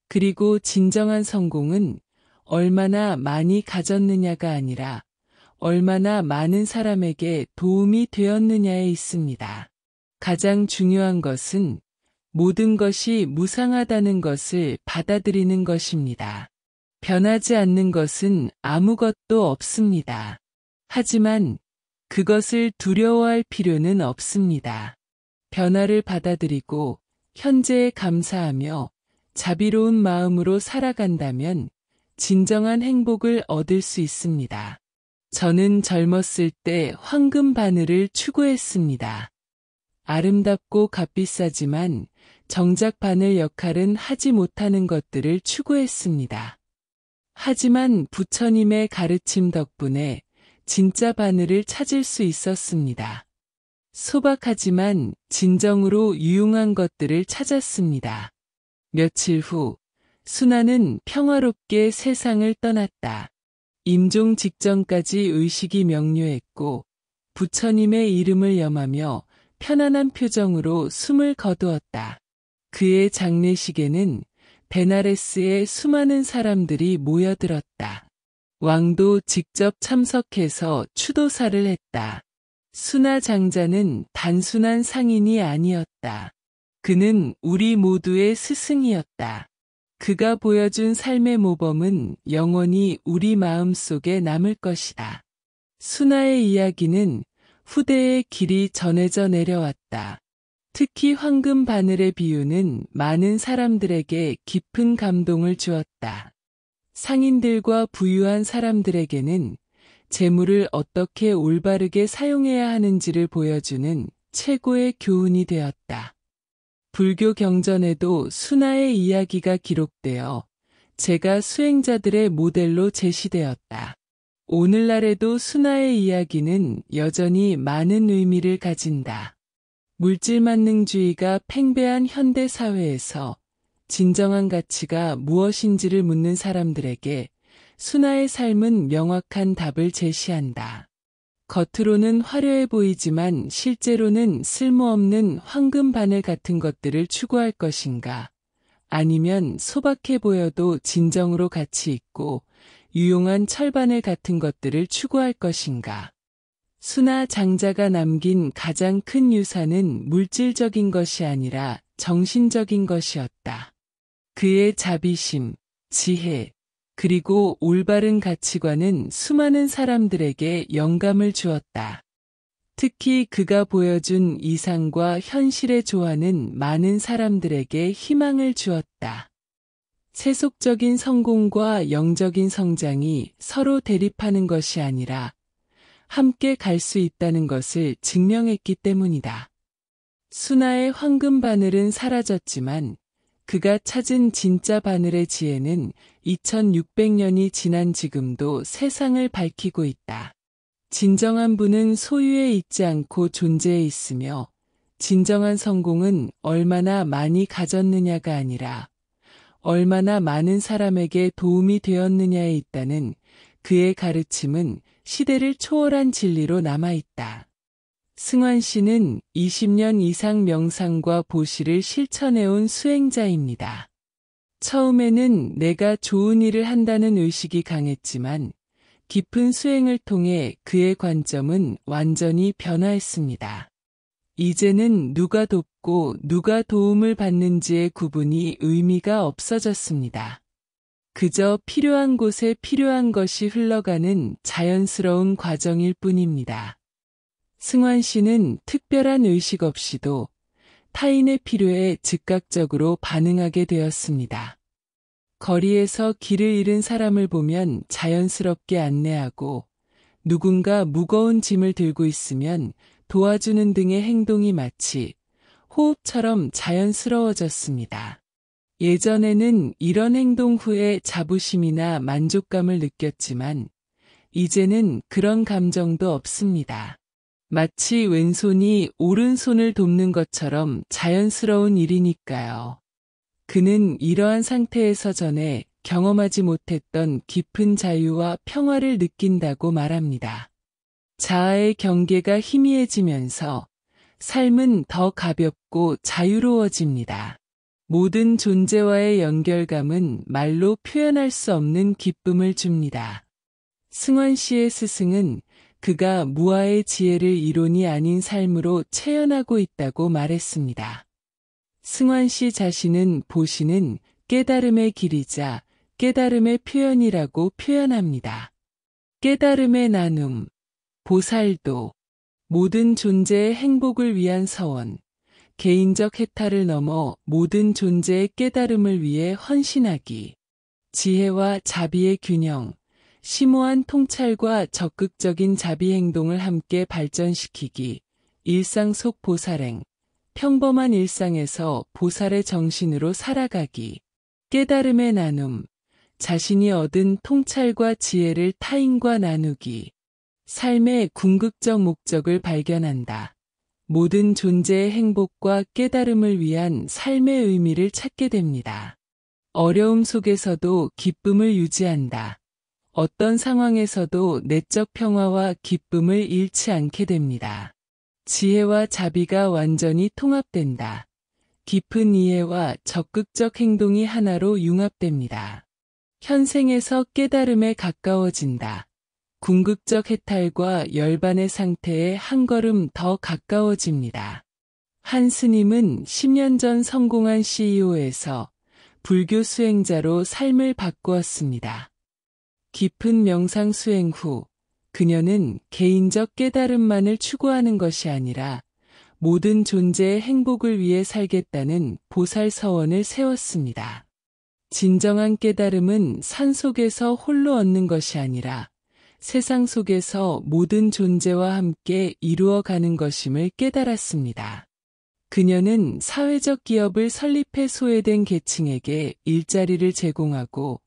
그리고 진정한 성공은 얼마나 많이 가졌느냐가 아니라 얼마나 많은 사람에게 도움이 되었느냐에 있습니다. 가장 중요한 것은 모든 것이 무상하다는 것을 받아들이는 것입니다. 변하지 않는 것은 아무것도 없습니다. 하지만 그것을 두려워할 필요는 없습니다. 변화를 받아들이고 현재에 감사하며 자비로운 마음으로 살아간다면 진정한 행복을 얻을 수 있습니다. 저는 젊었을 때 황금 바늘을 추구했습니다. 아름답고 값비싸지만 정작 바늘 역할은 하지 못하는 것들을 추구했습니다. 하지만 부처님의 가르침 덕분에 진짜 바늘을 찾을 수 있었습니다. 소박하지만 진정으로 유용한 것들을 찾았습니다. 며칠 후 순화는 평화롭게 세상을 떠났다. 임종 직전까지 의식이 명료했고 부처님의 이름을 염하며 편안한 표정으로 숨을 거두었다. 그의 장례식에는 베나레스의 수많은 사람들이 모여들었다. 왕도 직접 참석해서 추도사를 했다. 순화 장자는 단순한 상인이 아니었다. 그는 우리 모두의 스승이었다. 그가 보여준 삶의 모범은 영원히 우리 마음속에 남을 것이다. 순화의 이야기는 후대의 길이 전해져 내려왔다. 특히 황금 바늘의 비유는 많은 사람들에게 깊은 감동을 주었다. 상인들과 부유한 사람들에게는 재물을 어떻게 올바르게 사용해야 하는지를 보여주는 최고의 교훈이 되었다. 불교 경전에도 순화의 이야기가 기록되어 제가 수행자들의 모델로 제시되었다. 오늘날에도 순화의 이야기는 여전히 많은 의미를 가진다. 물질만능주의가 팽배한 현대 사회에서 진정한 가치가 무엇인지를 묻는 사람들에게 순화의 삶은 명확한 답을 제시한다. 겉으로는 화려해 보이지만 실제로는 쓸모없는 황금 바늘 같은 것들을 추구할 것인가? 아니면 소박해 보여도 진정으로 가치 있고 유용한 철바늘 같은 것들을 추구할 것인가? 순화 장자가 남긴 가장 큰 유산은 물질적인 것이 아니라 정신적인 것이었다. 그의 자비심, 지혜, 그리고 올바른 가치관은 수많은 사람들에게 영감을 주었다. 특히 그가 보여준 이상과 현실의 조화는 많은 사람들에게 희망을 주었다. 세속적인 성공과 영적인 성장이 서로 대립하는 것이 아니라 함께 갈 수 있다는 것을 증명했기 때문이다. 순화의 황금 바늘은 사라졌지만 그가 찾은 진짜 바늘의 지혜는 2600년이 지난 지금도 세상을 밝히고 있다. 진정한 부는 소유에 있지 않고 존재에 있으며 진정한 성공은 얼마나 많이 가졌느냐가 아니라 얼마나 많은 사람에게 도움이 되었느냐에 있다는 그의 가르침은 시대를 초월한 진리로 남아있다. 승환 씨는 20년 이상 명상과 보시를 실천해온 수행자입니다. 처음에는 내가 좋은 일을 한다는 의식이 강했지만 깊은 수행을 통해 그의 관점은 완전히 변화했습니다. 이제는 누가 돕고 누가 도움을 받는지의 구분이 의미가 없어졌습니다. 그저 필요한 곳에 필요한 것이 흘러가는 자연스러운 과정일 뿐입니다. 승환 씨는 특별한 의식 없이도 타인의 필요에 즉각적으로 반응하게 되었습니다. 거리에서 길을 잃은 사람을 보면 자연스럽게 안내하고 누군가 무거운 짐을 들고 있으면 도와주는 등의 행동이 마치 호흡처럼 자연스러워졌습니다. 예전에는 이런 행동 후에 자부심이나 만족감을 느꼈지만 이제는 그런 감정도 없습니다. 마치 왼손이 오른손을 돕는 것처럼 자연스러운 일이니까요. 그는 이러한 상태에서 전에 경험하지 못했던 깊은 자유와 평화를 느낀다고 말합니다. 자아의 경계가 희미해지면서 삶은 더 가볍고 자유로워집니다. 모든 존재와의 연결감은 말로 표현할 수 없는 기쁨을 줍니다. 승환 씨의 스승은 그가 무아의 지혜를 이론이 아닌 삶으로 체현하고 있다고 말했습니다. 승환씨 자신은 보시는 깨달음의 길이자 깨달음의 표현이라고 표현합니다. 깨달음의 나눔, 보살도, 모든 존재의 행복을 위한 서원, 개인적 해탈을 넘어 모든 존재의 깨달음을 위해 헌신하기, 지혜와 자비의 균형, 심오한 통찰과 적극적인 자비 행동을 함께 발전시키기, 일상 속 보살행, 평범한 일상에서 보살의 정신으로 살아가기, 깨달음의 나눔, 자신이 얻은 통찰과 지혜를 타인과 나누기, 삶의 궁극적 목적을 발견한다. 모든 존재의 행복과 깨달음을 위한 삶의 의미를 찾게 됩니다. 어려움 속에서도 기쁨을 유지한다. 어떤 상황에서도 내적 평화와 기쁨을 잃지 않게 됩니다. 지혜와 자비가 완전히 통합된다. 깊은 이해와 적극적 행동이 하나로 융합됩니다. 현생에서 깨달음에 가까워진다. 궁극적 해탈과 열반의 상태에 한 걸음 더 가까워집니다. 한 스님은 10년 전 성공한 CEO에서 불교 수행자로 삶을 바꾸었습니다. 깊은 명상 수행 후 그녀는 개인적 깨달음만을 추구하는 것이 아니라 모든 존재의 행복을 위해 살겠다는 보살 서원을 세웠습니다. 진정한 깨달음은 산 속에서 홀로 얻는 것이 아니라 세상 속에서 모든 존재와 함께 이루어가는 것임을 깨달았습니다. 그녀는 사회적 기업을 설립해 소외된 계층에게 일자리를 제공하고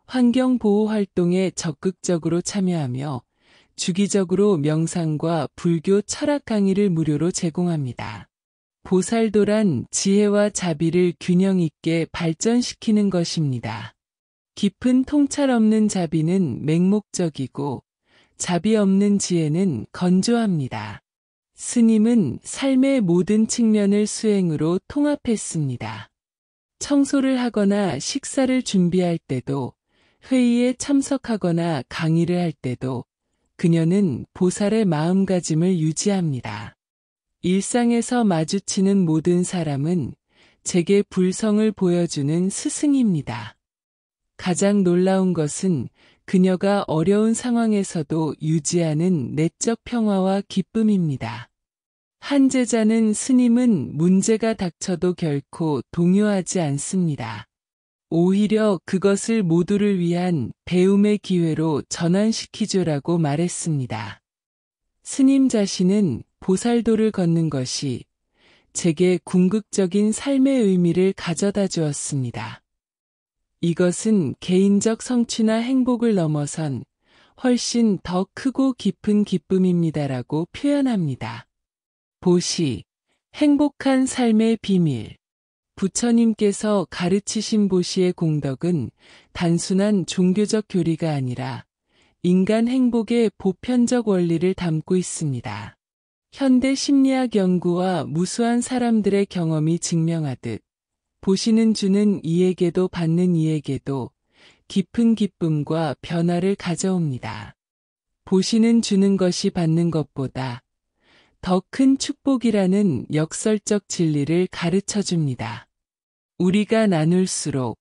환경보호 활동에 적극적으로 참여하며 주기적으로 명상과 불교 철학 강의를 무료로 제공합니다. 보살도란 지혜와 자비를 균형 있게 발전시키는 것입니다. 깊은 통찰 없는 자비는 맹목적이고 자비 없는 지혜는 건조합니다. 스님은 삶의 모든 측면을 수행으로 통합했습니다. 청소를 하거나 식사를 준비할 때도, 회의에 참석하거나 강의를 할 때도 그녀는 보살의 마음가짐을 유지합니다. 일상에서 마주치는 모든 사람은 제게 불성을 보여주는 스승입니다. 가장 놀라운 것은 그녀가 어려운 상황에서도 유지하는 내적 평화와 기쁨입니다. 한 제자는 스님은 문제가 닥쳐도 결코 동요하지 않습니다. 오히려 그것을 모두를 위한 배움의 기회로 전환시키죠라고 말했습니다. 스님 자신은 보살도를 걷는 것이 제게 궁극적인 삶의 의미를 가져다 주었습니다. 이것은 개인적 성취나 행복을 넘어선 훨씬 더 크고 깊은 기쁨입니다라고 표현합니다. 보시, 행복한 삶의 비밀. 부처님께서 가르치신 보시의 공덕은 단순한 종교적 교리가 아니라 인간 행복의 보편적 원리를 담고 있습니다. 현대 심리학 연구와 무수한 사람들의 경험이 증명하듯 보시는 주는 이에게도 받는 이에게도 깊은 기쁨과 변화를 가져옵니다. 보시는 주는 것이 받는 것보다 더 큰 축복이라는 역설적 진리를 가르쳐 줍니다. 우리가 나눌수록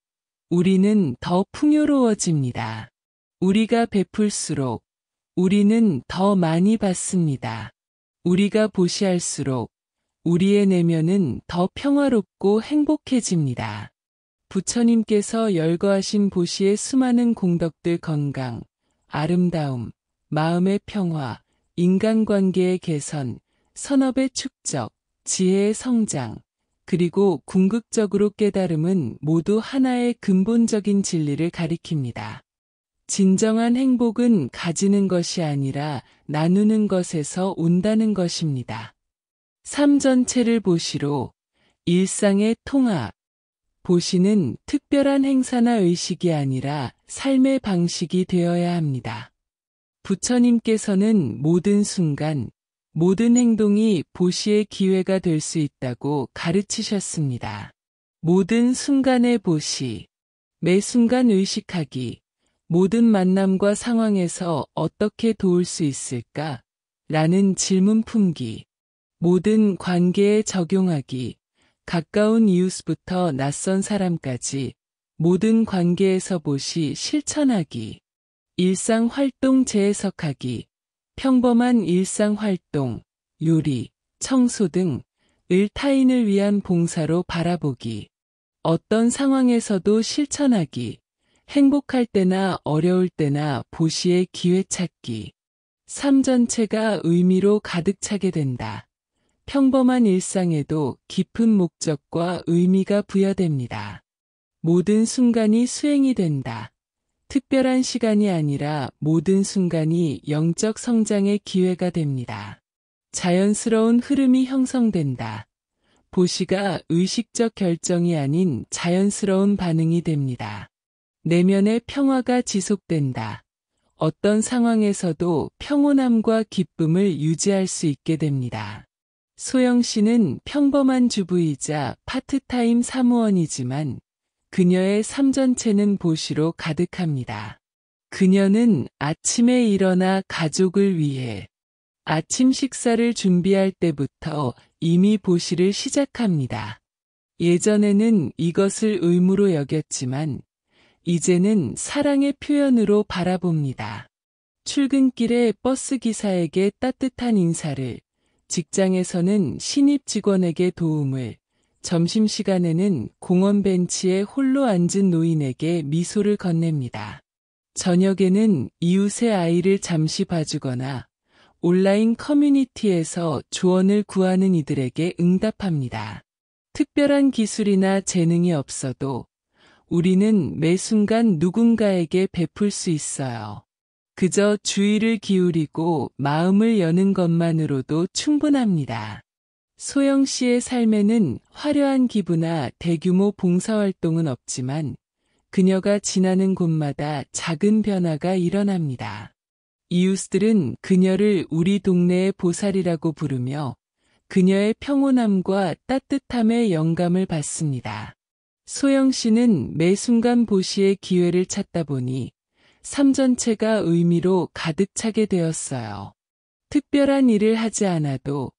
우리는 더 풍요로워집니다. 우리가 베풀수록 우리는 더 많이 받습니다. 우리가 보시할수록 우리의 내면은 더 평화롭고 행복해집니다. 부처님께서 열거하신 보시의 수많은 공덕들 건강, 아름다움, 마음의 평화, 인간관계의 개선, 선업의 축적, 지혜의 성장, 그리고 궁극적으로 깨달음은 모두 하나의 근본적인 진리를 가리킵니다. 진정한 행복은 가지는 것이 아니라 나누는 것에서 온다는 것입니다. 삶 전체를 보시로 일상의 통합. 보시는 특별한 행사나 의식이 아니라 삶의 방식이 되어야 합니다. 부처님께서는 모든 순간, 모든 행동이 보시의 기회가 될 수 있다고 가르치셨습니다. 모든 순간의 보시, 매 순간 의식하기, 모든 만남과 상황에서 어떻게 도울 수 있을까? 라는 질문 품기. 모든 관계에 적용하기. 가까운 이웃부터 낯선 사람까지 모든 관계에서 보시 실천하기. 일상활동 재해석하기. 평범한 일상활동, 요리, 청소 등을 타인을 위한 봉사로 바라보기. 어떤 상황에서도 실천하기. 행복할 때나 어려울 때나 보시의 기회 찾기. 삶 전체가 의미로 가득 차게 된다. 평범한 일상에도 깊은 목적과 의미가 부여됩니다. 모든 순간이 수행이 된다. 특별한 시간이 아니라 모든 순간이 영적 성장의 기회가 됩니다. 자연스러운 흐름이 형성된다. 보시가 의식적 결정이 아닌 자연스러운 반응이 됩니다. 내면의 평화가 지속된다. 어떤 상황에서도 평온함과 기쁨을 유지할 수 있게 됩니다. 소영 씨는 평범한 주부이자 파트타임 사무원이지만 그녀의 삶 전체는 보시로 가득합니다. 그녀는 아침에 일어나 가족을 위해 아침 식사를 준비할 때부터 이미 보시를 시작합니다. 예전에는 이것을 의무로 여겼지만 이제는 사랑의 표현으로 바라봅니다. 출근길에 버스 기사에게 따뜻한 인사를, 직장에서는 신입 직원에게 도움을, 점심시간에는 공원 벤치에 홀로 앉은 노인에게 미소를 건넵니다. 저녁에는 이웃의 아이를 잠시 봐주거나 온라인 커뮤니티에서 조언을 구하는 이들에게 응답합니다. 특별한 기술이나 재능이 없어도 우리는 매 순간 누군가에게 베풀 수 있어요. 그저 주의를 기울이고 마음을 여는 것만으로도 충분합니다. 소영 씨의 삶에는 화려한 기부나 대규모 봉사활동은 없지만 그녀가 지나는 곳마다 작은 변화가 일어납니다. 이웃들은 그녀를 우리 동네의 보살이라고 부르며 그녀의 평온함과 따뜻함에 영감을 받습니다. 소영 씨는 매 순간 보시의 기회를 찾다 보니 삶 전체가 의미로 가득 차게 되었어요. 특별한 일을 하지 않아도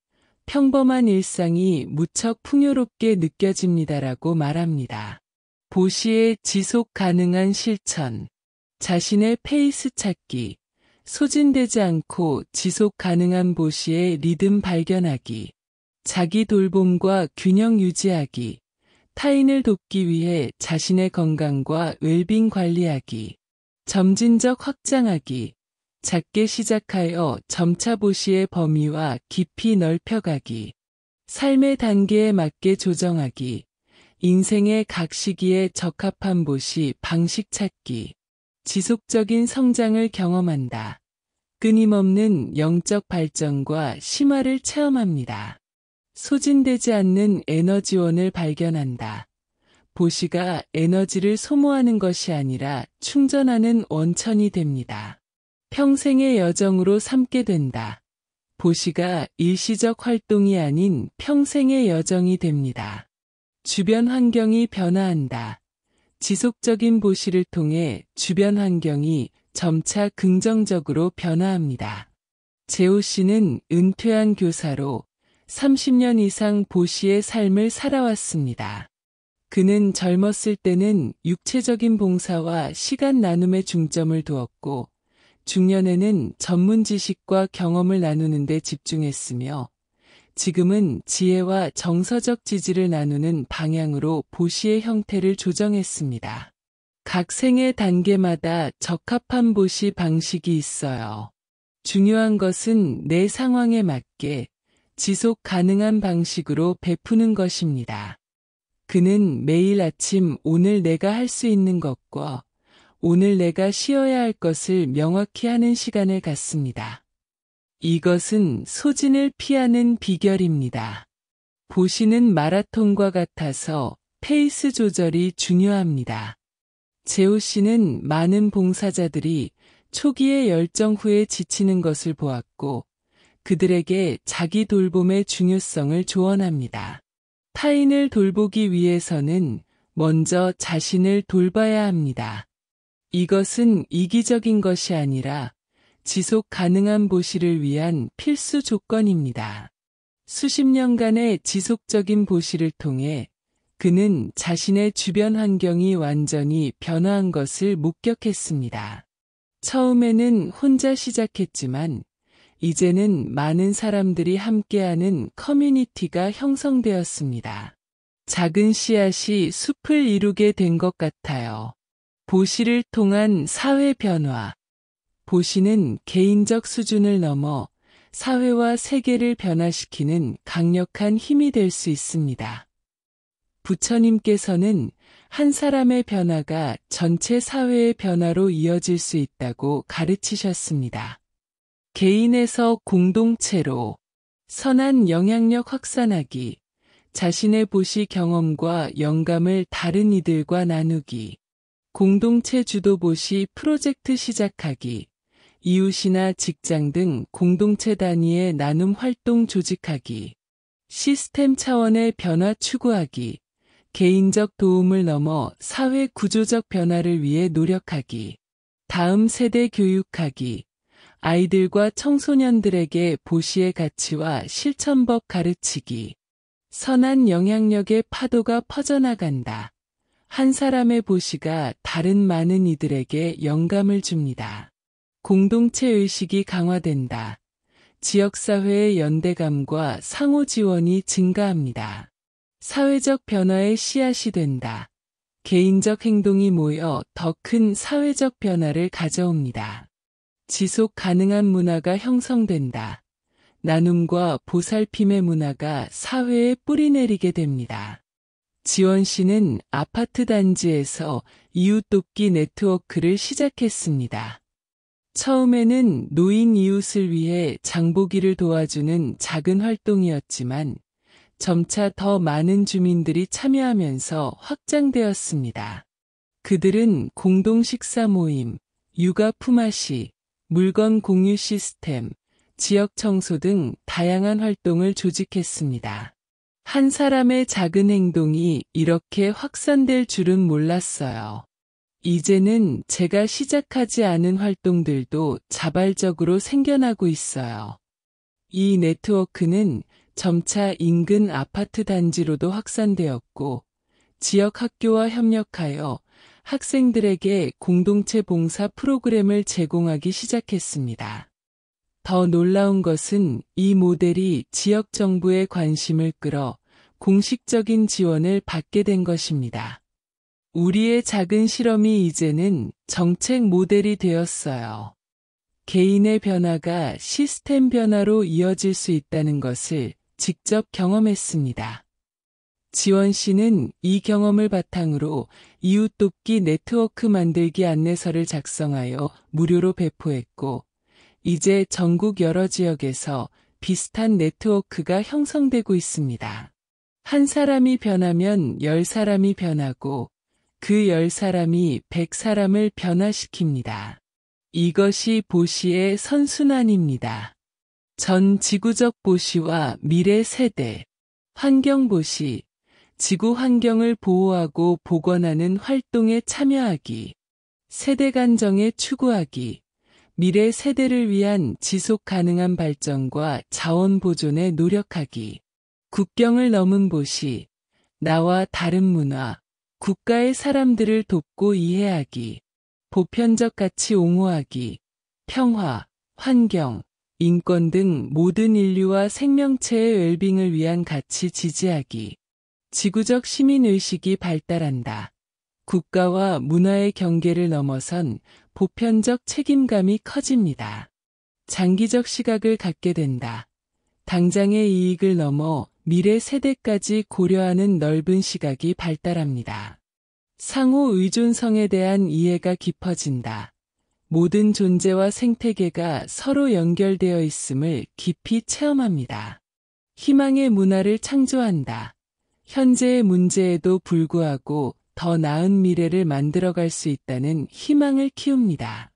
평범한 일상이 무척 풍요롭게 느껴집니다라고 말합니다. 보시의 지속 가능한 실천. 자신의 페이스 찾기. 소진되지 않고 지속 가능한 보시의 리듬 발견하기. 자기 돌봄과 균형 유지하기. 타인을 돕기 위해 자신의 건강과 웰빙 관리하기. 점진적 확장하기. 작게 시작하여 점차 보시의 범위와 깊이 넓혀가기. 삶의 단계에 맞게 조정하기. 인생의 각 시기에 적합한 보시 방식 찾기. 지속적인 성장을 경험한다. 끊임없는 영적 발전과 심화를 체험합니다. 소진되지 않는 에너지원을 발견한다. 보시가 에너지를 소모하는 것이 아니라 충전하는 원천이 됩니다. 평생의 여정으로 삼게 된다. 보시가 일시적 활동이 아닌 평생의 여정이 됩니다. 주변 환경이 변화한다. 지속적인 보시를 통해 주변 환경이 점차 긍정적으로 변화합니다. 재호 씨는 은퇴한 교사로 30년 이상 보시의 삶을 살아왔습니다. 그는 젊었을 때는 육체적인 봉사와 시간 나눔에 중점을 두었고 중년에는 전문 지식과 경험을 나누는 데 집중했으며 지금은 지혜와 정서적 지지를 나누는 방향으로 보시의 형태를 조정했습니다. 각 생애 단계마다 적합한 보시 방식이 있어요. 중요한 것은 내 상황에 맞게 지속 가능한 방식으로 베푸는 것입니다. 그는 매일 아침 오늘 내가 할 수 있는 것과 오늘 내가 쉬어야 할 것을 명확히 하는 시간을 갖습니다. 이것은 소진을 피하는 비결입니다. 보시는 마라톤과 같아서 페이스 조절이 중요합니다. 재호 씨는 많은 봉사자들이 초기의 열정 후에 지치는 것을 보았고 그들에게 자기 돌봄의 중요성을 조언합니다. 타인을 돌보기 위해서는 먼저 자신을 돌봐야 합니다. 이것은 이기적인 것이 아니라 지속 가능한 보시를 위한 필수 조건입니다. 수십 년간의 지속적인 보시를 통해 그는 자신의 주변 환경이 완전히 변화한 것을 목격했습니다. 처음에는 혼자 시작했지만 이제는 많은 사람들이 함께하는 커뮤니티가 형성되었습니다. 작은 씨앗이 숲을 이루게 된 것 같아요. 보시를 통한 사회 변화. 보시는 개인적 수준을 넘어 사회와 세계를 변화시키는 강력한 힘이 될 수 있습니다. 부처님께서는 한 사람의 변화가 전체 사회의 변화로 이어질 수 있다고 가르치셨습니다. 개인에서 공동체로 선한 영향력 확산하기, 자신의 보시 경험과 영감을 다른 이들과 나누기, 공동체 주도 보시 프로젝트 시작하기, 이웃이나 직장 등 공동체 단위의 나눔 활동 조직하기, 시스템 차원의 변화 추구하기, 개인적 도움을 넘어 사회 구조적 변화를 위해 노력하기, 다음 세대 교육하기, 아이들과 청소년들에게 보시의 가치와 실천법 가르치기, 선한 영향력의 파도가 퍼져나간다. 한 사람의 보시가 다른 많은 이들에게 영감을 줍니다. 공동체 의식이 강화된다. 지역사회의 연대감과 상호 지원이 증가합니다. 사회적 변화의 씨앗이 된다. 개인적 행동이 모여 더 큰 사회적 변화를 가져옵니다. 지속 가능한 문화가 형성된다. 나눔과 보살핌의 문화가 사회에 뿌리내리게 됩니다. 지원 씨는 아파트 단지에서 이웃 돕기 네트워크를 시작했습니다. 처음에는 노인 이웃을 위해 장보기를 도와주는 작은 활동이었지만 점차 더 많은 주민들이 참여하면서 확장되었습니다. 그들은 공동 식사 모임, 육아 품앗이, 물건 공유 시스템, 지역 청소 등 다양한 활동을 조직했습니다. 한 사람의 작은 행동이 이렇게 확산될 줄은 몰랐어요. 이제는 제가 시작하지 않은 활동들도 자발적으로 생겨나고 있어요. 이 네트워크는 점차 인근 아파트 단지로도 확산되었고, 지역 학교와 협력하여 학생들에게 공동체 봉사 프로그램을 제공하기 시작했습니다. 더 놀라운 것은 이 모델이 지역 정부의 관심을 끌어 공식적인 지원을 받게 된 것입니다. 우리의 작은 실험이 이제는 정책 모델이 되었어요. 개인의 변화가 시스템 변화로 이어질 수 있다는 것을 직접 경험했습니다. 지원 씨는 이 경험을 바탕으로 이웃 돕기 네트워크 만들기 안내서를 작성하여 무료로 배포했고, 이제 전국 여러 지역에서 비슷한 네트워크가 형성되고 있습니다. 한 사람이 변하면 10사람이 변하고 그 10사람이 100사람을 변화시킵니다. 이것이 보시의 선순환입니다. 전 지구적 보시와 미래 세대, 환경 보시, 지구 환경을 보호하고 복원하는 활동에 참여하기, 세대 간정에 추구하기, 미래 세대를 위한 지속 가능한 발전과 자원 보존에 노력하기, 국경을 넘은 보시, 나와 다른 문화, 국가의 사람들을 돕고 이해하기, 보편적 가치 옹호하기, 평화, 환경, 인권 등 모든 인류와 생명체의 웰빙을 위한 가치 지지하기, 지구적 시민의식이 발달한다. 국가와 문화의 경계를 넘어선 보편적 책임감이 커집니다. 장기적 시각을 갖게 된다. 당장의 이익을 넘어 미래 세대까지 고려하는 넓은 시각이 발달합니다. 상호 의존성에 대한 이해가 깊어진다. 모든 존재와 생태계가 서로 연결되어 있음을 깊이 체험합니다. 희망의 문화를 창조한다. 현재의 문제에도 불구하고 더 나은 미래를 만들어갈 수 있다는 희망을 키웁니다.